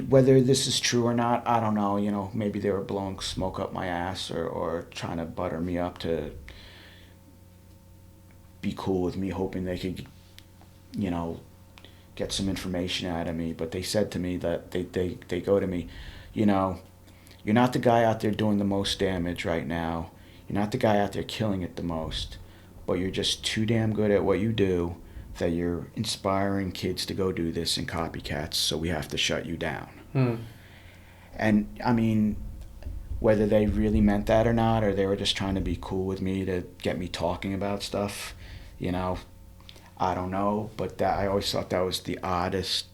S2: whether this is true or not, I don't know. You know, maybe they were blowing smoke up my ass, or trying to butter me up to be cool with me, hoping they could, you know, get some information out of me. But they said to me that they go to me, you know, you're not the guy out there doing the most damage right now. You're not the guy out there killing it the most, but you're just too damn good at what you do that you're inspiring kids to go do this and copycats, so we have to shut you down. And, I mean, whether they really meant that or not, or they were just trying to be cool with me to get me talking about stuff, you know, I don't know. But that, I always thought that was the oddest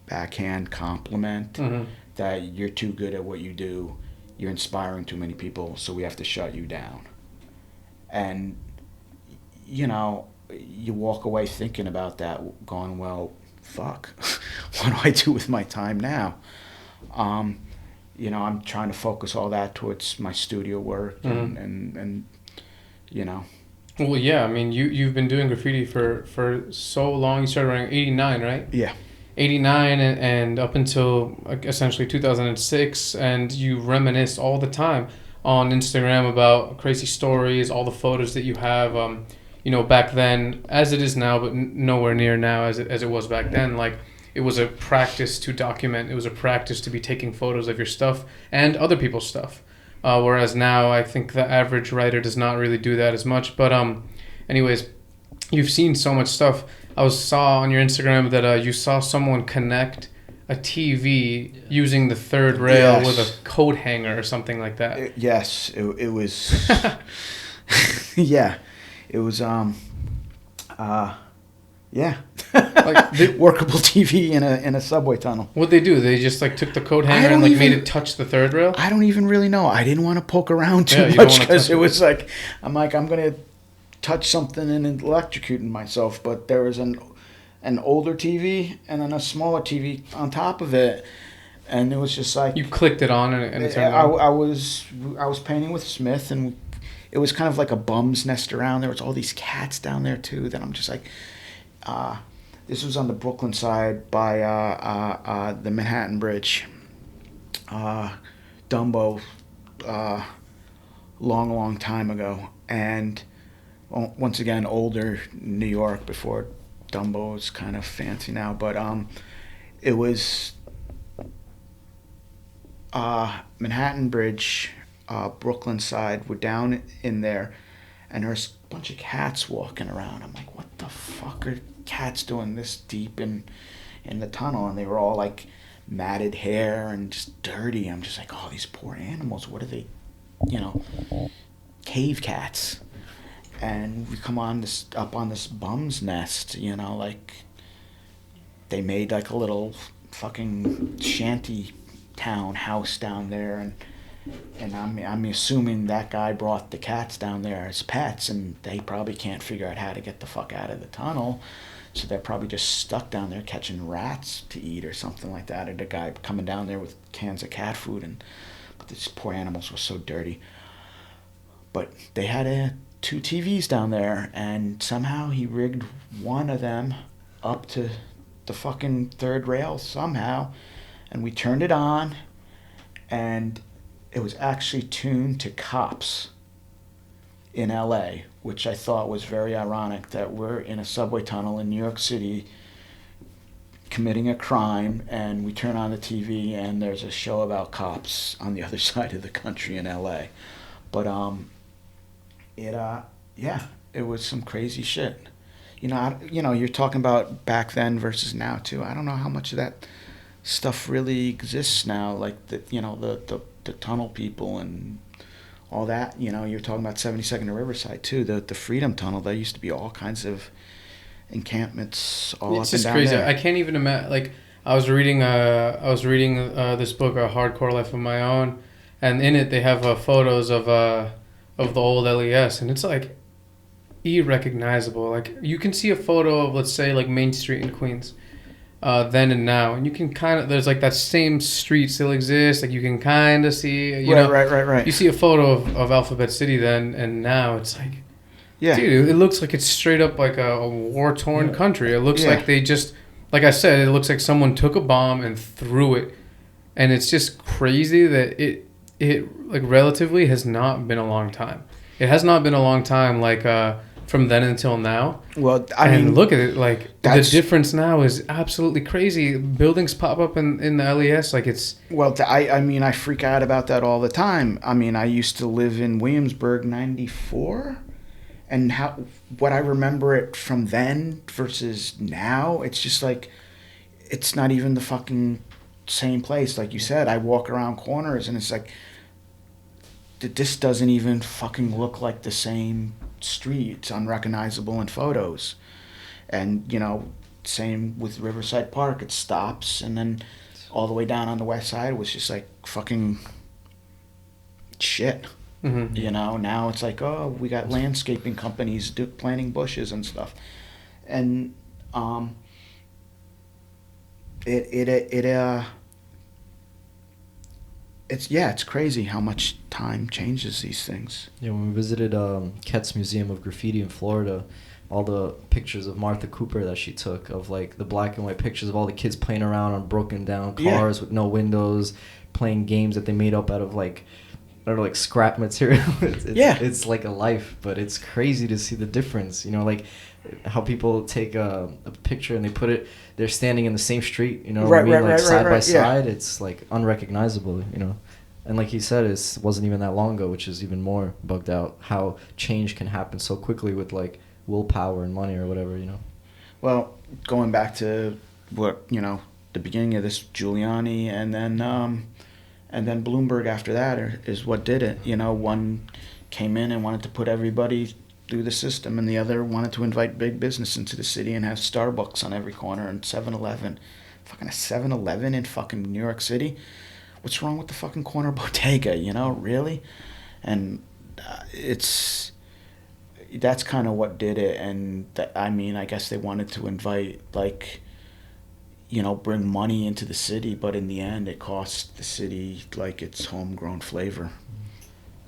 S2: backhand compliment, that you're too good at what you do. You're inspiring too many people, so we have to shut you down. And, you know, you walk away thinking about that, going, well, fuck, what do I do with my time now? You know, I'm trying to focus all that towards my studio work and you know.
S1: Well, yeah, I mean, you've been doing graffiti for so long. You started around 89, right?
S2: Yeah.
S1: 89 and up until essentially 2006, and you reminisce all the time on Instagram about crazy stories, all the photos that you have, you know, back then, as it is now, but nowhere near now as it was back then. Like, it was a practice to document. It was a practice to be taking photos of your stuff and other people's stuff. Whereas now, I think the average writer does not really do that as much. But anyways, you've seen so much stuff. I saw on your Instagram that you saw someone connect a TV using the third rail with a coat hanger or something like that.
S2: Yes, it was. Yeah, it was. Yeah, like workable TV in a subway tunnel.
S1: What'd they do? They just like took the coat hanger and like made it touch the third rail?
S2: I don't even really know. I didn't want to poke around too much because it was like, I'm gonna touch something and electrocuting myself. But there was an older TV and then a smaller TV on top of it. and it was just like
S1: You clicked it on and it turned
S2: I,
S1: on.
S2: I was I was painting with Smith, and it was kind of like a bum's nest around. There was all these cats down there too. That I'm just like, uh, this was on the Brooklyn side by the Manhattan Bridge. Dumbo, uh, long time ago, and once again older New York before Dumbo is kind of fancy now, but it was Manhattan Bridge, Brooklyn side. We're down in there, and there's a bunch of cats walking around. I'm like, what the fuck are cats doing this deep in the tunnel? And they were all like matted hair and just dirty. I'm just like, oh, these poor animals. What are they, you know, cave cats? And we come on this up on this bum's nest, you know, like they made like a little fucking shanty town house down there, and I'm assuming that guy brought the cats down there as pets, and they probably can't figure out how to get the fuck out of the tunnel, so they're probably just stuck down there catching rats to eat or something like that, or the guy coming down there with cans of cat food, and but these poor animals were so dirty. But they had two TVs down there, and somehow he rigged one of them up to the fucking third rail somehow, and we turned it on, and it was actually tuned to cops in LA, which I thought was very ironic that we're in a subway tunnel in New York City committing a crime, and we turn on the TV and there's a show about cops on the other side of the country in LA. But yeah, it was some crazy shit. You're talking about back then versus now too. I don't know how much of that stuff really exists now, like the tunnel people and all that. You're talking about 72nd and Riverside too, the Freedom Tunnel. There used to be all kinds of encampments all
S1: It's
S2: up and
S1: just
S2: down
S1: crazy.
S2: there.
S1: I can't even imagine. Like I was reading this book, A Hardcore Life of My Own, and in it they have photos of the old LES, and it's like irrecognizable. Like you can see a photo of, let's say, like Main Street in Queens, then and now, and you can kind of, there's like that same street still exists. Like you can kind of see,
S2: Right.
S1: you see a photo of Alphabet City then and now. It's like,
S2: Yeah.
S1: dude, it looks like it's straight up like a war torn country. It looks
S2: Yeah.
S1: like they just, like I said, it looks like someone took a bomb and threw it, and it's just crazy that it like relatively has not been a long time. It has not been a long time, like from then until now.
S2: Well, I mean,
S1: look at it, like the
S2: that's-
S1: difference now is absolutely crazy. Buildings pop up in the LES, like it's
S2: Well, I mean, I freak out about that all the time. I mean, I used to live in Williamsburg, 94, and what I remember it from then versus now, it's just like, it's not even the fucking same place. Like you said, I walk around corners and it's like, this doesn't even fucking look like the same street. It's unrecognizable in photos. And, same with Riverside Park. It stops, and then all the way down on the west side was just like fucking shit.
S1: mm-hmm.
S2: Now it's like, oh, we got landscaping companies planting bushes and stuff. And it's crazy how much time changes these things.
S3: Yeah, when we visited Ket's Museum of Graffiti in Florida, all the pictures of Martha Cooper that she took, of like the black and white pictures of all the kids playing around on broken down cars with no windows, playing games that they made up out of like, I don't know, like scrap material. It's like a life, but it's crazy to see the difference. Like how people take a picture and they put it, they're standing in the same street, side by side. It's like unrecognizable, And like he said, it wasn't even that long ago, which is even more bugged out, how change can happen so quickly with like willpower and money or whatever,
S2: Well, going back to what, the beginning of this, Giuliani, and then Bloomberg after that is what did it. One came in and wanted to put everybody through the system, and the other wanted to invite big business into the city and have Starbucks on every corner and 7-Eleven. Fucking a 7-Eleven in fucking New York City? What's wrong with the fucking corner bodega, really? And that's kind of what did it. And I guess they wanted to invite, like, bring money into the city, but in the end, it costs the city like its homegrown flavor.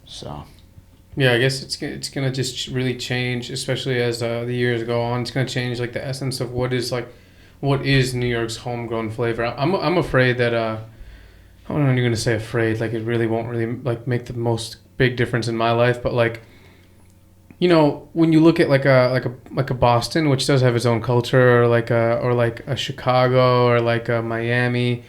S2: So.
S1: Yeah, I guess it's gonna just really change, especially as the years go on. It's gonna change like the essence of what is New York's homegrown flavor. I'm afraid that I'm not even gonna say afraid. Like it really won't really like make the most big difference in my life. But like, when you look at like a Boston, which does have its own culture, or like a Chicago or like a Miami,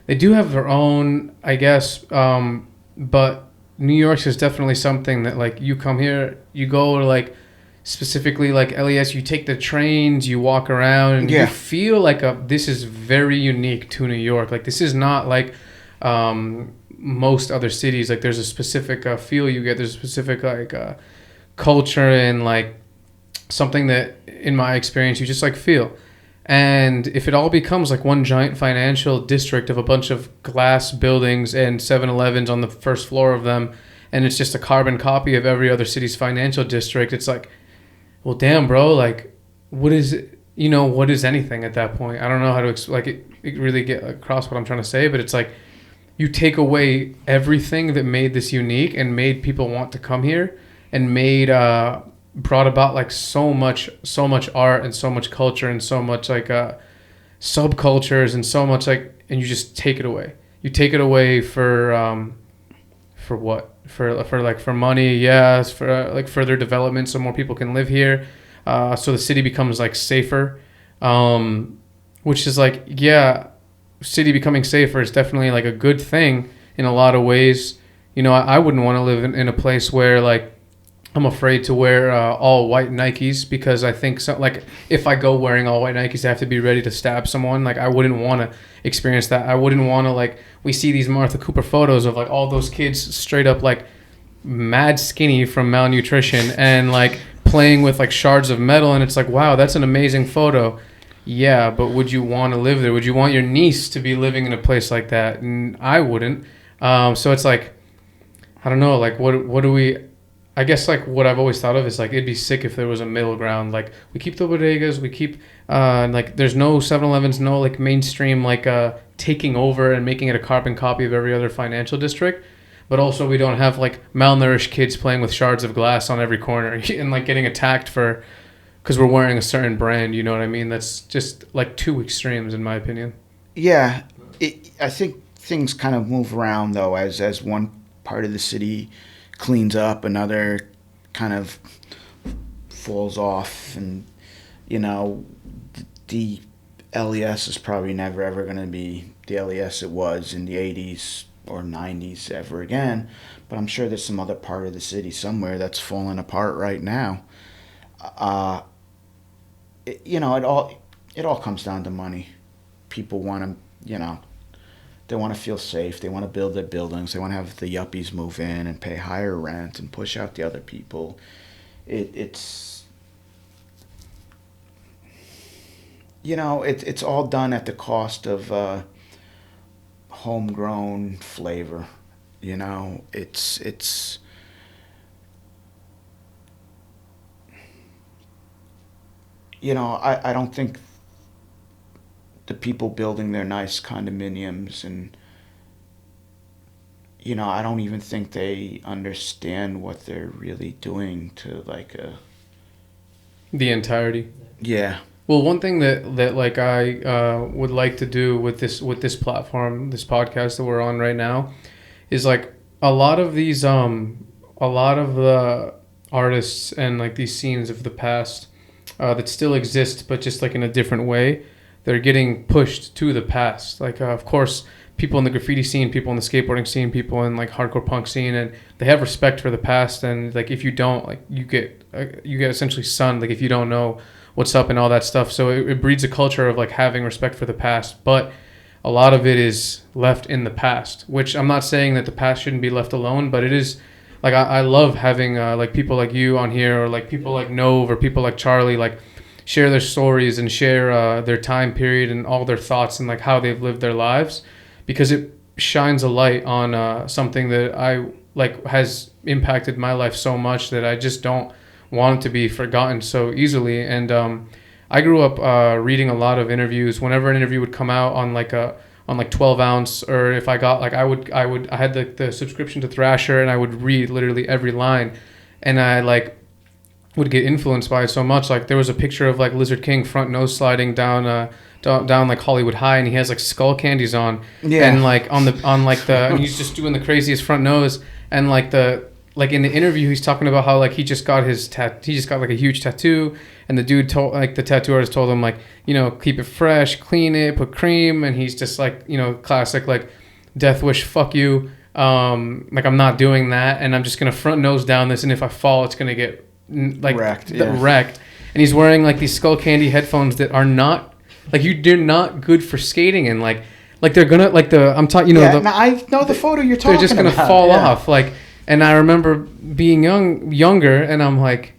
S1: they do have their own, I guess. But New York's is definitely something that like you come here, you go to like specifically like LES, you take the trains, you walk around, and you feel like this is very unique to New York. Like this is not like most other cities. Like there's a specific feel you get. There's a specific like culture and like something that in my experience you just like feel. And if it all becomes like one giant financial district of a bunch of glass buildings and 7-Elevens on the first floor of them, and it's just a carbon copy of every other city's financial district, it's like, well, damn, bro, like, what is it? What is anything at that point? I don't know how to really get across what I'm trying to say, but it's like you take away everything that made this unique and made people want to come here and brought about like so much art and so much culture and so much like subcultures and so much like, and you just take it away. You take it away for what? For money, yes, for like further development so more people can live here. So the city becomes like safer, which is like, yeah, city becoming safer is definitely like a good thing in a lot of ways. I wouldn't want to live in a place where like I'm afraid to wear all white Nikes because I think like if I go wearing all white Nikes, I have to be ready to stab someone. Like I wouldn't want to experience that. I wouldn't want to like, we see these Martha Cooper photos of like all those kids straight up like mad skinny from malnutrition and like playing with like shards of metal, and it's like, wow, that's an amazing photo. Yeah, but would you want to live there? Would you want your niece to be living in a place like that? And I wouldn't. So it's like, I don't know, like what do we, I guess like what I've always thought of is like it'd be sick if there was a middle ground. Like we keep the bodegas, we keep like there's no 7-Elevens, no like mainstream like taking over and making it a carbon copy of every other financial district. But also we don't have like malnourished kids playing with shards of glass on every corner and like getting attacked because we're wearing a certain brand. You know what I mean? That's just like two extremes in my opinion.
S2: Yeah, I think things kind of move around though as one part of the city cleans up, another kind of falls off, and the LES is probably never ever going to be the LES it was in the 80s or 90s ever again, but I'm sure there's some other part of the city somewhere that's falling apart right now. It all comes down to money. People want to, they want to feel safe. They want to build their buildings. They want to have the yuppies move in and pay higher rent and push out the other people. It's all done at the cost of homegrown flavor. It's I don't think the people building their nice condominiums and I don't even think they understand what they're really doing to like
S1: The entirety.
S2: Yeah.
S1: Well, one thing that like I would like to do with this platform, this podcast that we're on right now, is like a lot of the artists and like these scenes of the past that still exist, but just like in a different way, they're getting pushed to the past. Like of course, people in the graffiti scene, people in the skateboarding scene, people in like hardcore punk scene, and they have respect for the past. And like if you don't, like you get essentially sunned. Like if you don't know what's up and all that stuff. So it breeds a culture of like having respect for the past, but a lot of it is left in the past, which I'm not saying that the past shouldn't be left alone, but it is like, I love having like people like you on here, or like people like Nove or people like Charlie, like share their stories and share their time period and all their thoughts and like how they've lived their lives, because it shines a light on something that I like has impacted my life so much that I just don't want it to be forgotten so easily. And I grew up reading a lot of interviews. Whenever an interview would come out on like 12 ounce, or if I got like I had the subscription to Thrasher, and I would read literally every line, and I like would get influenced by it so much. Like there was a picture of like Lizard King front nose sliding down like Hollywood High, and he has like skull candies on,
S2: Yeah.
S1: and like and he's just doing the craziest front nose, and like in the interview he's talking about how like he just got like a huge tattoo, and the dude told, like the tattoo artist told him, like, you know, keep it fresh, clean it, put cream, and he's just like, you know, classic like death wish, fuck you, like I'm not doing that, and I'm just gonna front nose down this, and if I fall it's gonna get like
S2: Wrecked,
S1: wrecked. And he's wearing like these skull candy headphones that are not like they're not good for skating, and like they're gonna like I'm talking, you know,
S2: Yeah, I know the photo you're talking about.
S1: they're just gonna fall off. Like, and I remember being younger, and I'm like,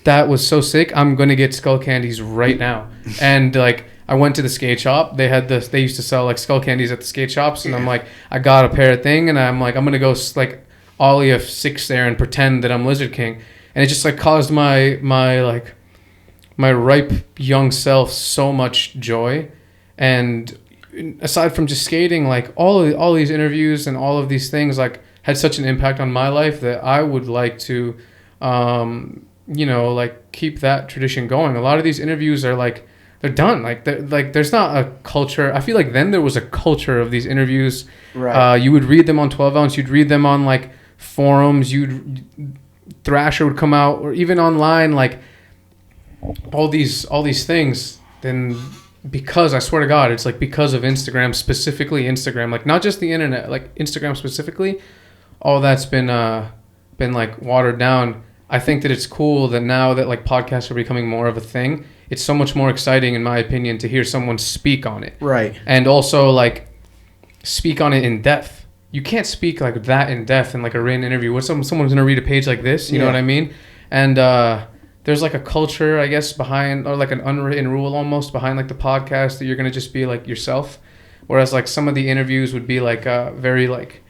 S1: that was so sick. I'm gonna get skull candies right now. And like I went to the skate shop. They used to sell like skull candies at the skate shops, and I'm like, I got a pair of thing, and I'm like, I'm gonna go like ollie a 6 there and pretend that I'm Lizard King. And it just like caused my ripe young self so much joy. And aside from just skating, like all these interviews and all of these things like had such an impact on my life that I would like to, you know, like keep that tradition going. A lot of these interviews are like, they're done. Like there's not a culture. I feel like then there was a culture of these interviews.
S2: Right.
S1: You would read them on 12 ounce. You'd read them on like forums. Thrasher would come out, or even online, like all these things. Then because I swear to God, it's like because of Instagram, specifically Instagram, like not just the internet, like Instagram specifically, all that's been like watered down. I think that it's cool that now that like podcasts are becoming more of a thing, it's so much more exciting, in my opinion, to hear someone speak on it.
S2: Right.
S1: And also like speak on it in depth. You can't speak like that in depth in like a written interview. What someone's gonna read a page like this, you know what I mean? And there's like a culture, I guess, behind, or like an unwritten rule almost behind like the podcast, that you're gonna just be like yourself. Whereas like some of the interviews would be like very like,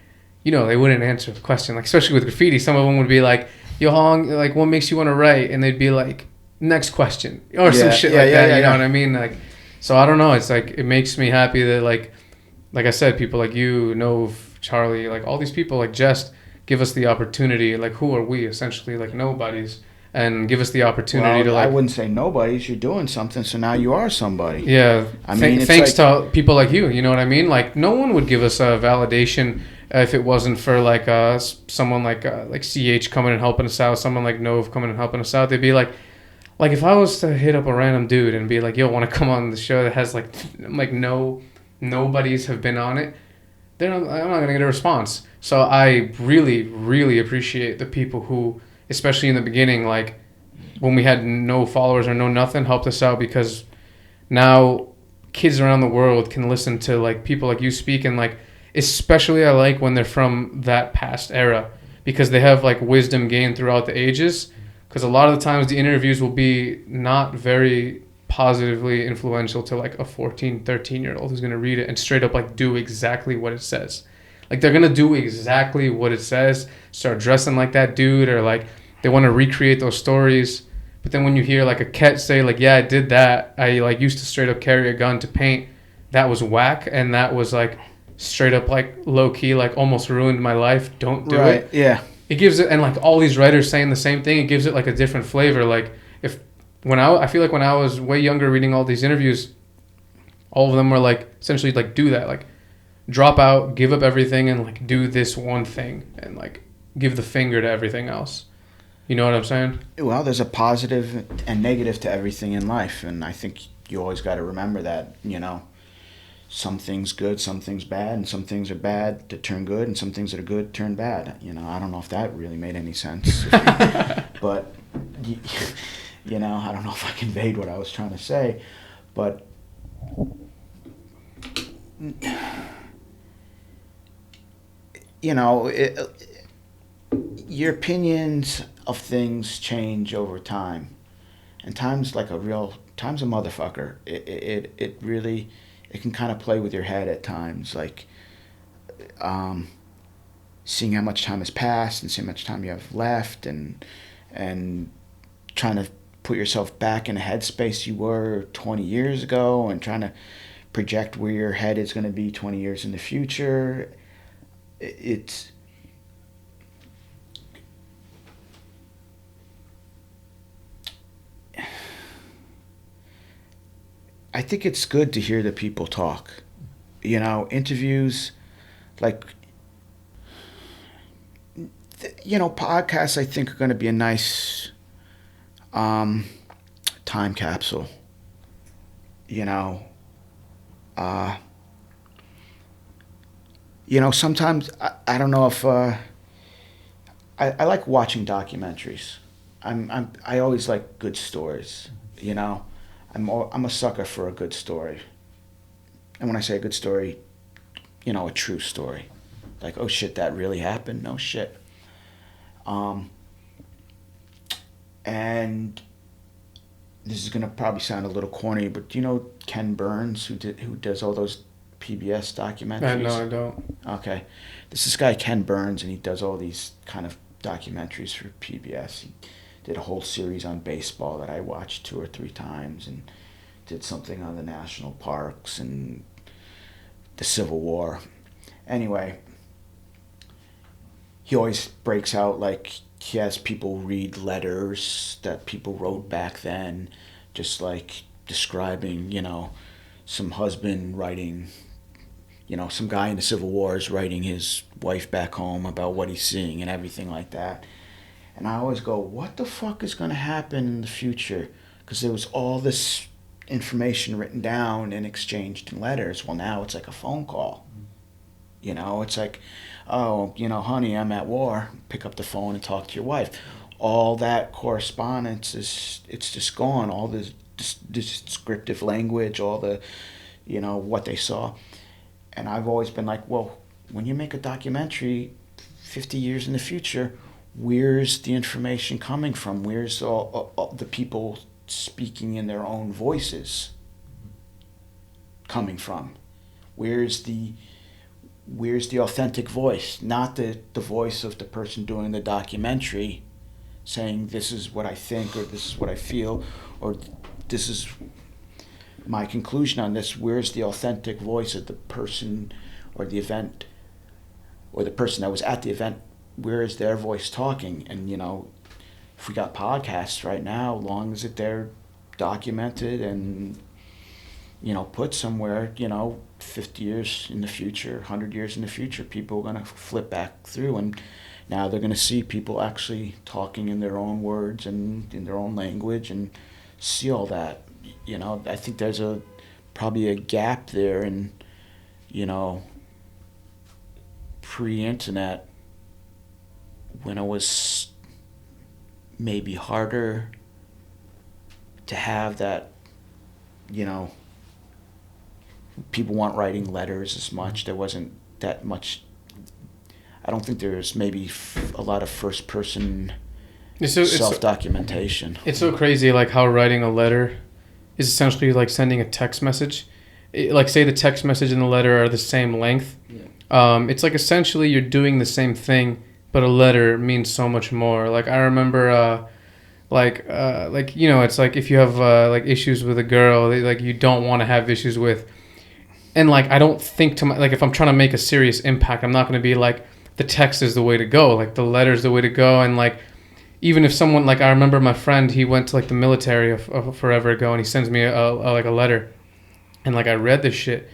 S1: you know, they wouldn't answer the question. Like especially with graffiti, some of them would be like, yo, Hong, like what makes you want to write? And they'd be like, next question, or some shit like that. You know what I mean? Like, so I don't know. It's like it makes me happy that like I said, people like you, Nove, Charlie, like all these people like just give us the opportunity. Like who are we? Essentially like nobodies, and give us the opportunity to like.
S2: I wouldn't say nobodies. You're doing something, so now you are somebody.
S1: Yeah,
S2: I mean,
S1: thanks to people like you. You know what I mean? Like no one would give us a validation if it wasn't for like someone like CH coming and helping us out, someone like Nove coming and helping us out. They'd be like if I was to hit up a random dude and be like, yo, want to come on the show that has like nobodies have been on it, I'm not gonna get a response. So I really, really appreciate the people who, especially in the beginning, like when we had no followers or no nothing, helped us out, because now kids around the world can listen to like people like you speak, and like especially I like when they're from that past era, because they have like wisdom gained throughout the ages. Because a lot of the times the interviews will be not very positively influential to like a 14, 13-year-old who's going to read it and straight up like do exactly what it says. Like they're going to do exactly what it says, start dressing like that dude, or like they want to recreate those stories. But then when you hear like a cat say like, yeah, I did that. I like used to straight up carry a gun to paint. That was whack. And that was like straight up like low key, like almost ruined my life. Don't do it.
S2: Yeah.
S1: It gives it, and like all these writers saying the same thing, it gives it like a different flavor. Like I feel like when I was way younger reading all these interviews, all of them were like essentially like do that, like drop out, give up everything, and like do this one thing, and like give the finger to everything else. You know what I'm saying?
S2: Well, there's a positive and negative to everything in life, and I think you always got to remember that, you know. Some things good, some things bad, and some things are bad to turn good, and some things that are good turn bad. You know, I don't know if that really made any sense. But, you know, I don't know if I conveyed what I was trying to say. But, you know, your opinions of things change over time. And time's a motherfucker. It really... It can kind of play with your head at times, like seeing how much time has passed and seeing how much time you have left, and trying to put yourself back in a headspace you were 20 years ago and trying to project where your head is going to be 20 years in the future. It's I think it's good to hear the people talk. You know, interviews, like, you know, podcasts I think are going to be a nice time capsule. You know, sometimes I don't know if I like watching documentaries. I always like good stories. You know, I'm a sucker for a good story. And when I say a good story, you know, a true story. Like, oh shit, that really happened? No shit. And this is gonna probably sound a little corny, but do you know Ken Burns, who does all those PBS documentaries?
S1: No, I don't.
S2: Okay, this guy Ken Burns, and he does all these kind of documentaries for PBS. He did a whole series on baseball that I watched 2 or 3 times, and did something on the national parks and the Civil War. Anyway, he always breaks out, like, he has people read letters that people wrote back then, just like describing, you know, some husband writing, you know, some guy in the Civil War is writing his wife back home about what he's seeing and everything like that. And I always go, what the fuck is going to happen in the future? Because there was all this information written down and exchanged in letters. Well, now it's like a phone call. You know, it's like, oh, you know, honey, I'm at war. Pick up the phone and talk to your wife. All that correspondence it's just gone. All the descriptive language, all the, you know, what they saw. And I've always been like, well, when you make a documentary 50 years in the future, where's the information coming from? Where's all the people speaking in their own voices coming from? Where's the authentic voice? Not the voice of the person doing the documentary saying, this is what I think, or this is what I feel, or this is my conclusion on this. Where's the authentic voice of the person or the event, or the person that was at the event? Where is their voice talking? And, you know, if we got podcasts right now, long as they're documented and, you know, put somewhere, you know, 50 years in the future, 100 years in the future, people are going to flip back through, and now they're going to see people actually talking in their own words and in their own language and see all that. You know, I think there's probably a gap there in, you know, pre-internet, when it was maybe harder to have that, you know, people weren't writing letters as much. There wasn't that much. I don't think there's maybe a lot of first-person self-documentation.
S1: It's so crazy, like, how writing a letter is essentially like sending a text message. Like, say the text message and the letter are the same length. Yeah. It's like essentially you're doing the same thing, but a letter means so much more. Like, I remember, like you know, it's like if you have like issues with a girl that, like, you don't want to have issues with, and, like, I don't think to like, if I'm trying to make a serious impact, I'm not going to be like, the text is the way to go, like the letter is the way to go. And, like, even if someone, like, I remember my friend, he went to, like, the military of forever ago, and he sends me like a letter, and, like, I read this shit,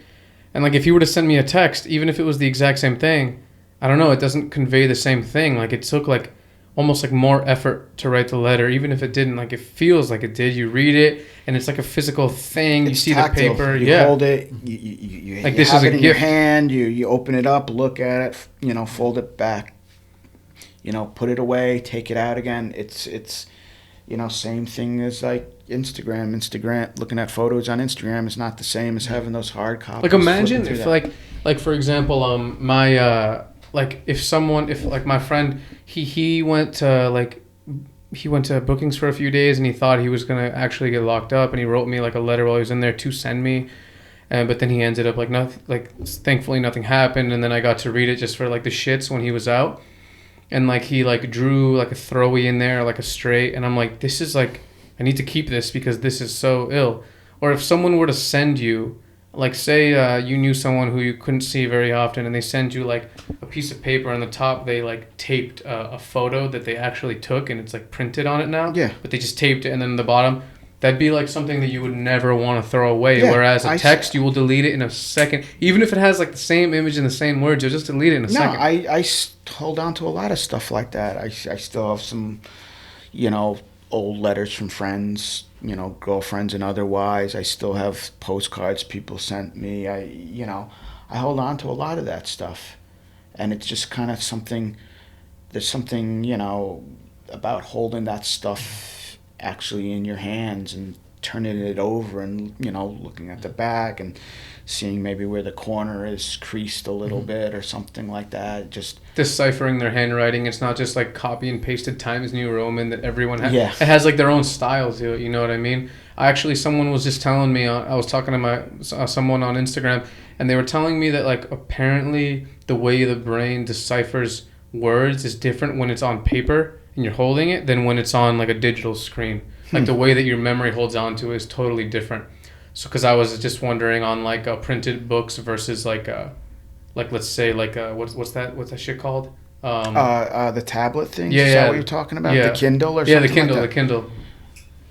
S1: and, like, if he were to send me a text, even if it was the exact same thing, I don't know, it doesn't convey the same thing. Like, it took, like, almost like more effort to write the letter. Even if it didn't, like, it feels like it did. You read it, and it's like a physical thing. You see tactile. The paper.
S2: You hold it. You
S1: like,
S2: you
S1: this
S2: have
S1: is a
S2: it in
S1: gift.
S2: Your hand. You open it up, look at it. You know, fold it back. You know, put it away. Take it out again. It's you know, same thing as, like, Instagram. Looking at photos on Instagram is not the same as having those hard copies.
S1: Like, imagine if like for example, my like, if like my friend, he went to bookings for a few days, and he thought he was gonna actually get locked up, and he wrote me, like, a letter while he was in there to send me, but then he ended up, like, nothing, like, thankfully nothing happened, and then I got to read it just for, like, the shits when he was out, and, like, he, like, drew, like, a throwy in there, like a straight, and I'm like, this is, like, I need to keep this because this is so ill. Or if someone were to send you, like say you knew someone who you couldn't see very often, and they send you like a piece of paper, on the top they like taped a photo that they actually took, and it's like printed on it now.
S2: Yeah.
S1: But they just taped it, and then the bottom, that'd be like something that you would never want to throw away.
S2: Yeah,
S1: Whereas a text, you will delete it in a second. Even if it has like the same image and the same words, you'll just delete it in a second.
S2: I hold on to a lot of stuff like that. I still have some, old letters from friends, girlfriends and otherwise. I still have postcards people sent me. I hold on to a lot of that stuff. And it's just kind of something, there's something, about holding that stuff actually in your hands and turning it over and, looking at the back and seeing maybe where the corner is creased a little bit or something like that. Just
S1: deciphering their handwriting. It's not just like copy and pasted Times New Roman that everyone has.
S2: Yeah.
S1: It has like their own style to it. You know what I mean? Someone was just telling me, I was talking to someone on Instagram, and they were telling me that like apparently the way the brain deciphers words is different when it's on paper and you're holding it than when it's on like a digital screen. Like the way that your memory holds on to it is totally different. So, because I was just wondering on like printed books versus like let's say like what's that shit called?
S2: the tablet thing.
S1: Yeah,
S2: Is
S1: yeah.
S2: that what you're talking about?
S1: Yeah.
S2: The Kindle or
S1: Yeah,
S2: something?
S1: the Kindle,
S2: like
S1: the Kindle.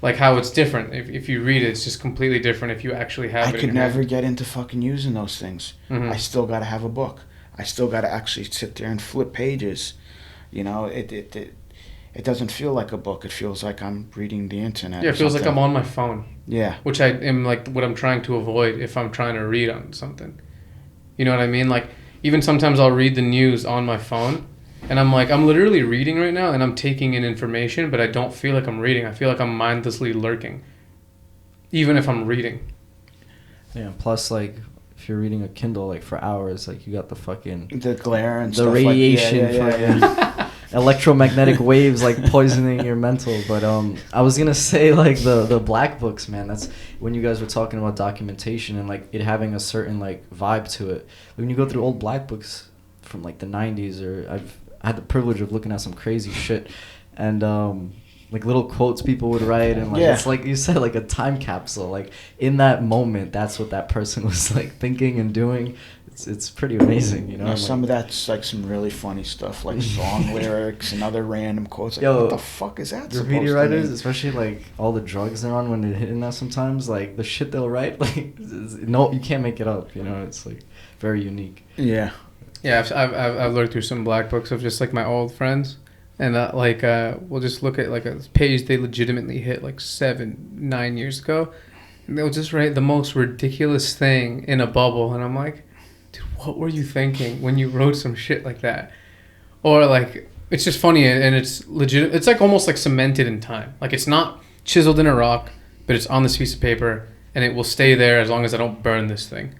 S1: Like how it's different. If you read it, it's just completely different if you actually have
S2: I
S1: it.
S2: could
S1: in your
S2: never
S1: hand.
S2: get into fucking using those things.
S1: Mhm.
S2: I still got to have a book. I still got to actually sit there and flip pages. It doesn't feel like a book. It feels like I'm reading the internet.
S1: Yeah,
S2: or
S1: it feels like
S2: something.
S1: I'm on my phone.
S2: Yeah.
S1: Which I am like what I'm trying to avoid if I'm trying to read on something. You know what I mean? Like even sometimes I'll read the news on my phone and I'm like I'm literally reading right now and I'm taking in information, but I don't feel like I'm reading. I feel like I'm mindlessly lurking. Even if I'm reading.
S3: Yeah, plus like if you're reading a Kindle like for hours, like you got the fucking
S2: The glare and
S3: the
S2: stuff
S3: radiation
S2: like
S3: fucking electromagnetic waves like poisoning your mental. But I was gonna say like the black books, man. That's when you guys were talking about documentation and like it having a certain like vibe to it. When you go through old black books from like the 90s, or I had the privilege of looking at some crazy shit, and like little quotes people would write, and like it's like you said, like a time capsule. Like in that moment, that's what that person was like thinking and doing. It's pretty amazing, you know.
S2: Now, some of that's like some really funny stuff, like song lyrics and other random quotes. Like,
S3: Yo,
S2: what the fuck is that?
S3: Graffiti
S2: supposed to
S3: writers,
S2: mean?
S3: especially like all the drugs they're on when they're hitting that sometimes, like the shit they'll write, like no, you can't make it up. You know, it's like very unique.
S2: Yeah.
S1: Yeah, I've looked through some black books of just like my old friends, and we'll just look at like a page they legitimately hit like 7-9 years ago, and they'll just write the most ridiculous thing in a bubble, and I'm like, dude, what were you thinking when you wrote some shit like that? Or like it's just funny and it's legit. It's like almost like cemented in time. Like it's not chiseled in a rock, but it's on this piece of paper, and it will stay there as long as I don't burn this thing.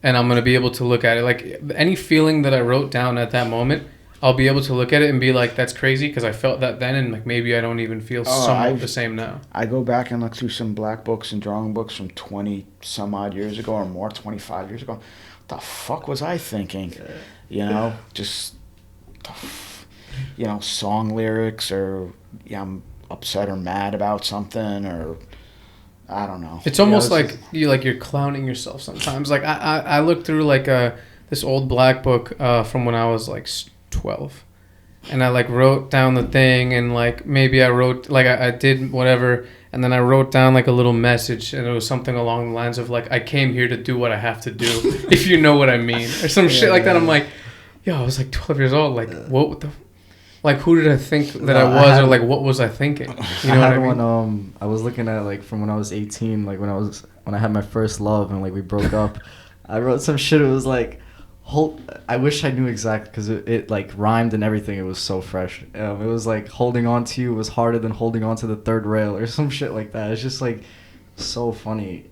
S1: And I'm going to be able to look at it. Like any feeling that I wrote down at that moment, I'll be able to look at it and be like, that's crazy because I felt that then, and like maybe I don't even feel somewhat the same now.
S2: I go back and look through some black books and drawing books from 20 some odd years ago or more, 25 years ago. What the fuck was I thinking? Just, song lyrics, or I'm upset or mad about something, or I don't know.
S1: It's almost like you're clowning yourself sometimes. Like I looked through like this old black book from when I was like 12, and I like wrote down the thing, and like maybe I wrote like I did whatever, and then I wrote down like a little message, and it was something along the lines of like I came here to do what I have to do, if you know what I mean, or some shit like that. I'm like, yo, I was like 12 years old. Like what the. Like, who did I think that I was, or like, what was I thinking? You know
S3: I had
S1: what I mean?
S3: one. I was looking at like from when I was 18, like when I had my first love and like we broke up. I wrote some shit. It was like, I wish I knew exactly because it like rhymed and everything. It was so fresh. It was like holding on to you was harder than holding on to the third rail or some shit like that. It's just like so funny,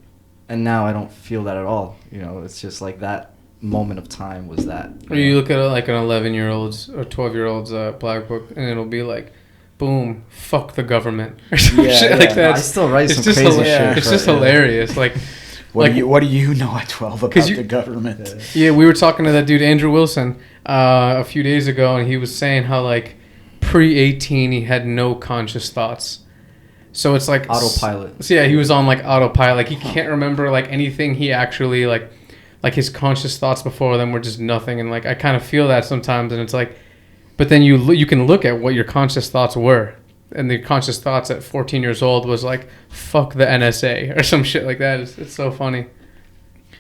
S3: and now I don't feel that at all. You know, it's just like that moment of time was that.
S1: Or you look at like an 11-year-old's or 12-year-old's black book, and it'll be like, boom, fuck the government, or some shit like that.
S3: I still write some crazy shit.
S1: It's just hilarious. Like,
S2: what do you know at 12 about the government?
S1: Yeah, we were talking to that dude Andrew Wilson a few days ago, and he was saying how like pre-18 he had no conscious thoughts, So it's like
S3: Autopilot.
S1: So yeah, he was on like autopilot. Like he can't remember like anything he actually like his conscious thoughts before them were just nothing. And like I kind of feel that sometimes, and it's like, but then you can look at what your conscious thoughts were, and the conscious thoughts at 14 years old was like, fuck the NSA or some shit like that. It's so funny,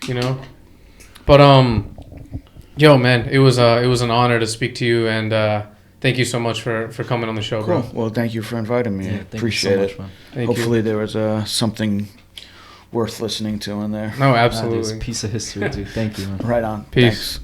S1: you know. But yo man, it was an honor to speak to you, and thank you so much for coming on the show,
S2: Cool.
S1: bro.
S2: Well, thank you for inviting me.
S3: Yeah,
S2: I
S3: thank
S2: appreciate
S3: you so much,
S2: it.
S3: man.
S1: Thank
S2: Hopefully
S1: you.
S2: there was something worth listening to in there.
S1: No,
S3: Nah, dude, it's
S1: absolutely.
S3: a piece of history, dude. Thank you, man.
S2: Right on.
S1: Peace.
S2: Thanks.